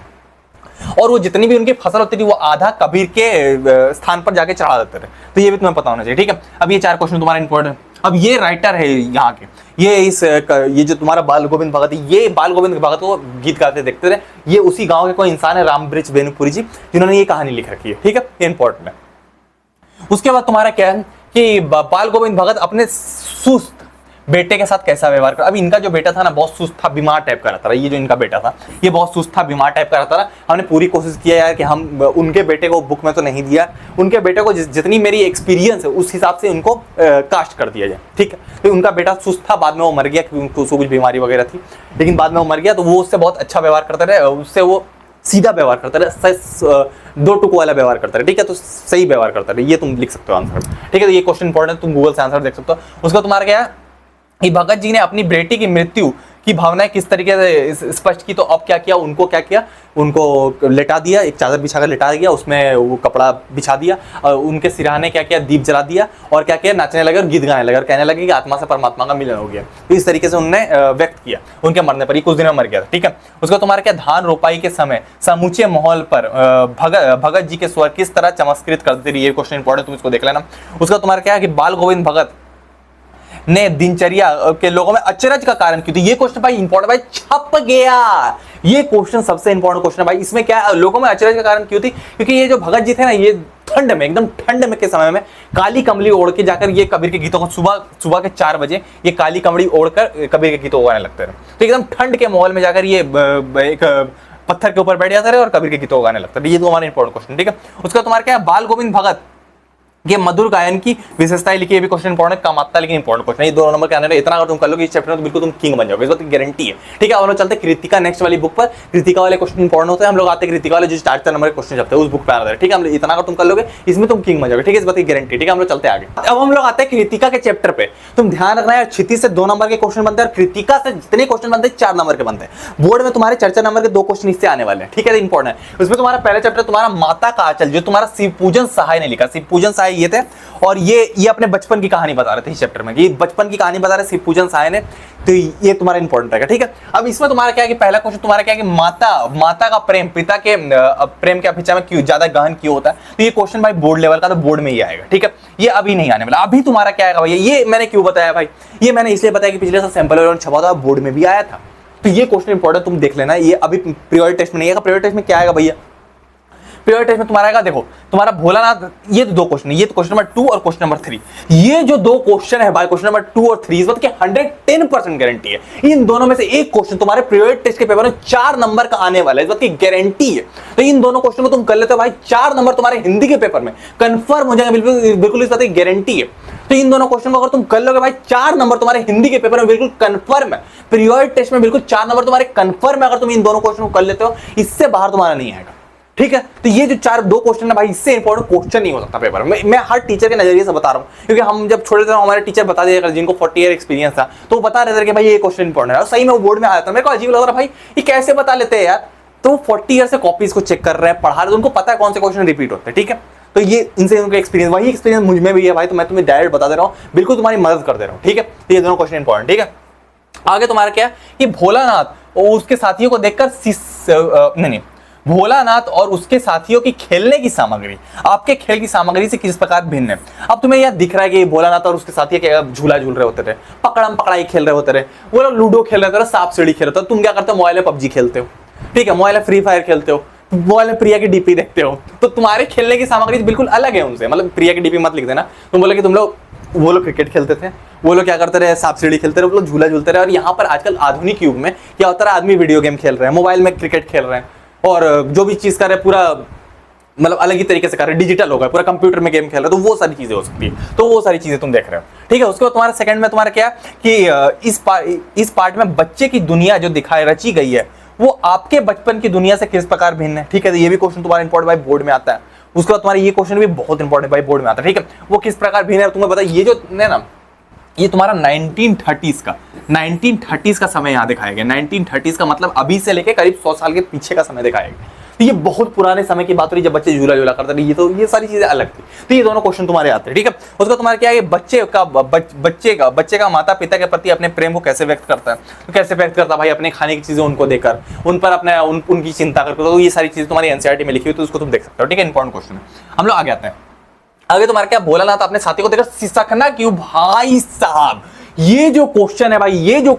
और वो जितनी भी उनकी फसल होती थी वो आधा कबीर के स्थान पर जाके चढ़ा देते थे, तो ये भी तुम्हें पता होना चाहिए। ठीक है, अब ये 4 क्वेश्चन तुम्हारा इंपॉर्टेंट। अब ये राइटर है यहाँ के, ये जो तुम्हारा बाल गोविंद भगत है, ये बाल गोविंद भगत को गीत गाते देखते थे। ये उसी गांव के कोई इंसान है, रामवृक्ष बेनीपुरी जी, जिन्होंने ये कहानी लिख रखी है। ठीक है, ये इंपॉर्टेंट है। उसके बाद तुम्हारा क्या है कि बाल गोविंद भगत अपने सुस्त बेटे के साथ कैसा व्यवहार कर। अब इनका जो बेटा था ना बहुत सुस्त था, बीमार टाइप का रहता था। ये जो इनका बेटा था ये बहुत सुस्त था, बीमार टाइप का रहता था। हमने पूरी कोशिश किया यार कि हम उनके बेटे को बुक में तो नहीं दिया, उनके बेटे को जितनी मेरी एक्सपीरियंस है उस हिसाब से उनको कास्ट कर दिया जाए। ठीक है, तो उनका बेटा सुस्त था, बाद में वो मर गया क्योंकि उसको कुछ बीमारी वगैरह थी, लेकिन बाद में वो मर गया। तो वो उससे बहुत अच्छा व्यवहार करते रहे, उससे वो सीधा व्यवहार करता रहे, दो टुक वाला व्यवहार करता रहे, ठीक है, तो सही व्यवहार करता रहे, ये तुम लिख सकते हो आंसर, ठीक है। तो ये क्वेश्चन इंपॉर्टेंट है, तुम गूगल से आंसर देख सकते हो। उसका तुम्हारा क्या है कि भगत जी ने अपनी बेटी की मृत्यु की भावनाएं किस तरीके से स्पष्ट की, तो अब क्या किया, उनको क्या किया, उनको लेटा दिया, एक चादर बिछाकर लेटा दिया, उसमें वो कपड़ा बिछा दिया, और उनके सिरहाने क्या किया, दीप जला दिया, और क्या किया, नाचने लगे और गीत गाने लगे और कहने लगे कि आत्मा से परमात्मा का मिलन हो गया। तो इस तरीके से उन्होंने व्यक्त किया उनके मरने पर, ये कुछ दिन में मर गया था, ठीक है। उसका तुम्हारा क्या, धान रोपाई के समय समूचे माहौल पर भगत जी के स्वर किस तरह चमत्कृत करते रही, ये क्वेश्चन इंपॉर्टेंट, तुम इसको देख लेना। उसका तुम्हारा क्या है कि बाल गोविंद भगत ने दिनचर्या के लोगों में अचरज का कारण क्यों थी, ये क्वेश्चन भाई इंपॉर्टेंट, भाई छप गया, ये क्वेश्चन सबसे इंपॉर्टेंट क्वेश्चन है भाई। इसमें क्या लोगों में अचरज का कारण क्यों थी, क्योंकि ये जो भगत जी थे ना, ये ठंड में, एकदम ठंड में के समय में काली कमली ओढ़ के जाकर ये कबीर के गीतों को सुबह के 4 बजे ये काली कमली ओढ़कर कबीर के गीतों को गाने लगते रहे। तो एकदम ठंड के माहौल में जाकर ये एक पत्थर के ऊपर बैठ जाते रहे और कबीर के गीतों को गाने लगते रहे। ये तो हमारा इंपॉर्टेंट क्वेश्चन, ठीक है। उसका तुम्हारा क्या है, बाल गोविंद भगत ये मधुर गायन की विशेषताएं लिखी, ये भी क्वेश्चन इंपॉर्टेंट, कम आता है लेकिन इंपॉर्टेंट क्वेश्चन है। ये 2 नंबर के आने वाले, इतना अगर तुम कर लोगे इस चैप्टर में तो बिल्कुल तुम किंग बन जाओगे, इस बात की गारंटी है, ठीक है। और हम लोग चलते हैं कृतिका नेक्स्ट वाली बुक पर। कृतिका वाले क्वेश्चन इंपॉर्टेंट होते हैं, हम लोग आते हैं कृतिका वाले जो 4 नंबर के क्वेश्चन चलते हैं उस बुक पे आ रहा है, ठीक है। हम इतना अगर तुम कर लोगे इसमें तुम किंग बन जाओगे, ठीक है, इस बात की गारंटी, ठीक है। हम लोग चलते हैं आगे। अब हम लोग आते हैं कृतिका के चैप्टर पे। तुम ध्यान रखना है, क्षितिज से 2 नंबर के क्वेश्चन बनते हैं और कृतिका से जितने क्वेश्चन बनते हैं 4 नंबर के बनते हैं। बोर्ड में तुम्हारे 4 नंबर के 2 क्वेश्चन इससे आने वाले हैं, ठीक है, इंपॉर्टेंट है। उसमें तुम्हारा पहला चैप्टर तुम्हारा माता का आंचल, जो तुम्हारा शिव पूजन सहाय ने लिखा, शिव पूजन सहाय ये थे, और ये अपने बचपन की कहानी बता रहे थे इस चैप्टर में, ये बचपन की कहानी बता रहे शिव पूजन सहाय ने, तो ये तुम्हारा इंपॉर्टेंट रहेगा, ठीक है। अब इसमें तुम्हारा क्या है कि पहला क्वेश्चन तुम्हारा क्या है कि माता का प्रेम पिता के प्रेम के अपेक्षा में क्यों ज्यादा गहन क्यों होता है, तो ये क्वेश्चन भाई बोर्ड लेवल का, तो बोर्ड में ही आएगा, ठीक है। ये अभी नहीं आने वाला, अभी तुम्हारा क्या आएगा भैया, ये मैंने क्यों बताया भाई, ये मैंने इसलिए बताया कि पिछले साल सैंपल छपा था, बोर्ड में भी आया था, तो ये क्वेश्चन इंपॉर्टेंट तुम देख लेना। ये अभी प्रियोरिटी टेस्ट में नहीं आएगा, प्रियोरिटी टेस्ट में क्या आएगा भैया, प्योर टेस्ट में तुम्हारा आएगा, देखो तुम्हारा भोलानाथ, ये 2 क्वेश्चन है, ये तो क्वेश्चन नंबर 2 और क्वेश्चन नंबर 3, ये जो 2 क्वेश्चन है भाई, क्वेश्चन नंबर 2 और 3, इस बात की 110% गारंटी है इन दोनों में से एक क्वेश्चन तुम्हारे प्रियोरिटी टेस्ट के पेपर में 4 नंबर का आने वाला है, इस बात की गारंटी है। तो इन दोनों क्वेश्चन को तुम कर लेते हो भाई, 4 नंबर तुम्हारे हिंदी के पेपर में कंफर्म हो जाएंगे, बिल्कुल इस बात की गारंटी है। तो इन दोनों क्वेश्चन को अगर तुम कर लोगे भाई, 4 नंबर तुम्हारे हिंदी के पेपर में बिल्कुल कंफर्म है, प्रियोरिटी टेस्ट में बिल्कुल 4 नंबर तुम्हारे कंफर्म है, अगर तुम इन दोनों क्वेश्चन को कर लेते हो, इससे बाहर तुम्हारा नहीं आएगा, ठीक है। तो ये जो 2 क्वेश्चन है भाई, इससे इंपॉर्टेंट क्वेश्चन नहीं हो सकता पेपर में, मैं हर टीचर के नजरिए से बता रहा हूं, क्योंकि हम जब छोटे थे हमारे टीचर बता दिया करते, जिनको 40 ईयर एक्सपीरियंस था, तो वो बता रहे थे कि भाई ये क्वेश्चन इंपॉर्टेंट है, और सही में वो बोर्ड में आया था। मेरे को अजीब लग रहा भाई, ये कैसे बता लेते हैं यार, तो 40 ईयर से कॉपीज को चेक कर रहे हैं, पढ़ा रहे, उनको पता है कौन से क्वेश्चन रिपीट होते हैं, ठीक है। तो ये इनसे उनका एक्सपीरियंस, वही एक्सपीरियंस मुझ में भी है भाई, तो मैं तुम्हें डायरेक्ट बता दे रहा हूँ, बिल्कुल तुम्हारी मदद कर दे रहा हूँ, ठीक है। तो ये दोनों क्वेश्चन इंपॉर्टेंट, ठीक है। आगे तुम्हारा क्या है कि भोलानाथ और उसके साथियों को देखकर भोलानाथ और उसके साथियों की खेलने की सामग्री आपके खेल की सामग्री से किस प्रकार भिन्न है। अब तुम्हें यह दिख रहा है कि भोलानाथ और उसके साथी क्या झूला झूल रहे होते थे, पकड़म पकड़ाई खेल रहे होते थे, वो लोग लूडो खेल रहे थे, सांप सीढ़ी खेल रहे थे, तुम क्या करते हो, मोबाइल में पबजी खेलते हो, ठीक है, मोबाइल में फ्री फायर खेलते हो, मोबाइल में प्रिया की डीपी देखते हो, तो तुम्हारे खेलने की सामग्री बिल्कुल अलग है उनसे। मतलब प्रिया की डीपी मत लिख देना, तुम बोले कि तुम लोग, वो लोग क्रिकेट खेलते थे, वो लोग क्या करते रहे, सांप सीढ़ी खेलते रहे, वो लोग झूला झूलते रहे, और यहाँ पर आजकल आधुनिक युग में क्या होता है, आदमी वीडियो गेम खेल रहे हैं, मोबाइल में क्रिकेट खेल रहे हैं, और जो भी चीज कर रहे हैं पूरा मतलब अलग ही तरीके से कर रहे हैं, डिजिटल हो गया, पूरा कंप्यूटर में गेम खेल रहे हैं, तो वो सारी चीजें हो सकती है, तो वो सारी चीजें तुम देख रहे हो, ठीक है। उसके बाद तुम्हारा सेकंड में तुम्हारा क्या कि इस पार्ट में बच्चे की दुनिया जो दिखाई रची गई है वो आपके बचपन की दुनिया से किस प्रकार भिन्न है, ठीक है। तो ये भी क्वेश्चन तुम्हारा इंपॉर्टेंट भाई बोर्ड में आता है। उसके बाद तुम्हारा ये क्वेश्चन भी बहुत इंपॉर्टेंट भाई बोर्ड में आता है, ठीक है, वो किस प्रकार भिन्न है तुम्हें पता है। ये जो है ना, ये तुम्हारा 1930s का समय यहाँ दिखाया गया। 1930s का मतलब अभी से लेके करीब 100 साल के पीछे का समय दिखाया गया। तो ये बहुत पुराने समय की बात हो रही जब बच्चे झूला झूला करते थे, ये तो ये सारी चीजें अलग थी। तो ये दोनों क्वेश्चन तुम्हारे आते हैं, ठीक है। उसका तुम्हारा क्या है, बच्चे का माता पिता के प्रति अपने प्रेम को कैसे व्यक्त करता है, तो कैसे व्यक्त करता है भाई, अपने खाने की चीजें उनको देकर, उन पर अपने उनकी चिंता करके, तो ये सारी चीजें तुम्हारी एनसीईआरटी में लिखी हुई, तो उसको तुम देख सकते हो, ठीक है, इंपॉर्टेंट क्वेश्चन है। हम लोग आगे आते हैं। आगे तुम्हारा क्या, भोलानाथ अपने साथी को देखकर सिसकना क्यों भाई साहब। ये जो क्वेश्चन है भाई, ये जो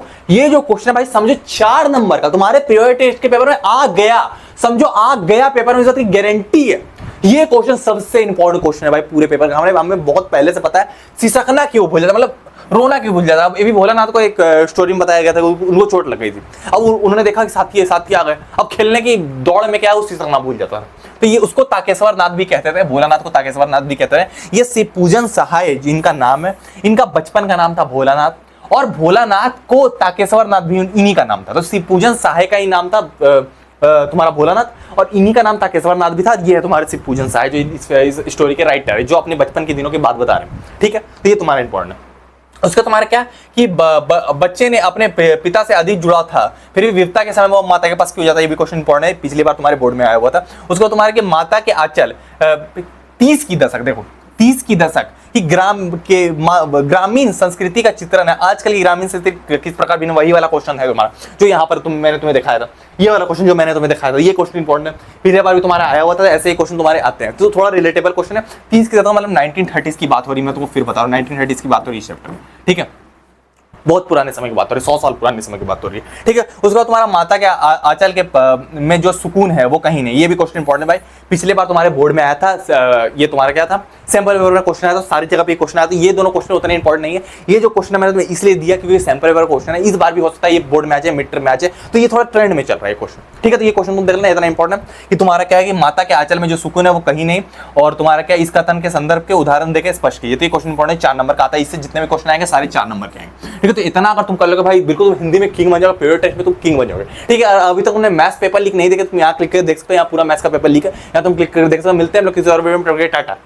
क्वेश्चन है भाई, समझो 4 नंबर का तुम्हारे प्रियोरिटी टेस्ट के पेपर में आ गया, समझो आ गया पेपर में, इसकी गारंटी है। ये क्वेश्चन सबसे इंपॉर्टेंट क्वेश्चन है भाई पूरे पेपर का। हमें बहुत पहले से पता है सिसकना क्यों भूल जाता, मतलब रोना क्यों भूल जाता। अब ये भी भोलानाथ को एक स्टोरी में बताया गया था, उनको चोट लग गई थी, अब उन्होंने देखा कि साथी आ गए, अब खेलने की दौड़ में क्या है, वो सिसकना भूल जाता है। तो ये उसको ताकेश्वर नाथ भी कहते थे, भोलानाथ को ताकेश्वर नाथ भी कहते हैं। ये शिव पूजन सहाय जिनका नाम है, इनका बचपन का नाम था भोलानाथ, और भोलानाथ को ताकेश्वर नाथ भी इन्हीं का नाम था। तो शिव पूजन सहाय का ही नाम था तुम्हारा भोलानाथ, और इन्हीं का नाम था केशवरनाथ भी था। ये है तुम्हारे शिव पूजन शाह जो इस स्टोरी के राइटर है, जो अपने बचपन के दिनों की बात बता रहे हैं, ठीक है। तो ये तुम्हारा इंपॉर्टेंट है। उसका तुम्हारा क्या कि बच्चे ने अपने पिता से अधिक जुड़ा था, फिर भी विपदा के समय वो माता के पास क्यों जाता है, ये भी क्वेश्चन इंपॉर्टेंट है, पिछली बार तुम्हारे बोर्ड में आया हुआ था। उसको तुम्हारे कि माता के आंचल 30 की दशक, देखो 30 की दशक कि ग्रामीण संस्कृति का चित्रण है। आजकल की ग्रामीण संस्कृति किस प्रकार भिन्न, वही वाला क्वेश्चन है तुम्हारा जो यहाँ पर मैंने तुम्हें दिखाया था, ये वाला क्वेश्चन जो मैंने तुम्हें दिखाया था, ये क्वेश्चन इंपॉर्टेंट है, पिछले बार भी तुम्हारा आया हुआ था। ऐसे ही क्वेश्चन तुम्हारे आते हैं, तो थोड़ा रिलेटेबल क्वेश्चन है। 30 की ज्यादा मतलब 1930s की बात हो रही है, मैं तुमको फिर बता रहा हूँ 1930s की बात हो रही है इस चैप्टर में, ठीक है। बहुत पुराने समय की बात हो रही है, 100 साल पुराने समय की बात हो रही है, ठीक है। उसके बाद तुम्हारा माता के आंचल के में जो सुकून है वो कहीं नहीं, ये भी क्वेश्चन इंपॉर्टेंट है भाई। पिछले बार तुम्हारे बोर्ड में आया था, ये तुम्हारा क्या था, सैंपल पेपर में क्वेश्चन आया था, सारी जगह पे क्वेश्चन आया था। ये दोनों क्वेश्चन उतने इंपॉर्टेंट नहीं है। ये जो क्वेश्चन मैंने तुम्हें इसलिए दिया क्योंकि सैंपल पेपर क्वेश्चन है, इस बार भी हो सकता है ये बोर्ड में आ जाए, मिड टर्म में आ जाए, तो ये थोड़ा ट्रेंड में चल रहा है क्वेश्चन, ठीक है। तो ये क्वेश्चन तुम देख लेना, इतना इंपॉर्टेंट है कि तुम्हारा क्या है कि माता के आंचल में जो सुकून है वो कहीं नहीं, और तुम्हारा क्या इस कथन के संदर्भ के उदाहरण देके स्पष्ट कीजिए। तो ये क्वेश्चन इंपॉर्टेंट 4 नंबर का आता है, इससे जितने भी क्वेश्चन आएंगे सारे 4 नंबर के आएंगे, ठीक है। तो इतना अगर तुम कर लोगे भाई, बिल्कुल तुम हिंदी में किंग बन जाओगे, पीरियड टेस्ट में तुम किंग बन जाओगे, ठीक है। अभी तक तुमने मैथ्स पेपर लीक नहीं देखे, तुम यहाँ क्लिक कर देख सकते हो, यहाँ पूरा मैथ्स का पेपर लीक है, यहाँ तुम क्लिक कर देख सकते हो। मिलते हैं हम लोग किसी और वीडियो में, टाटा।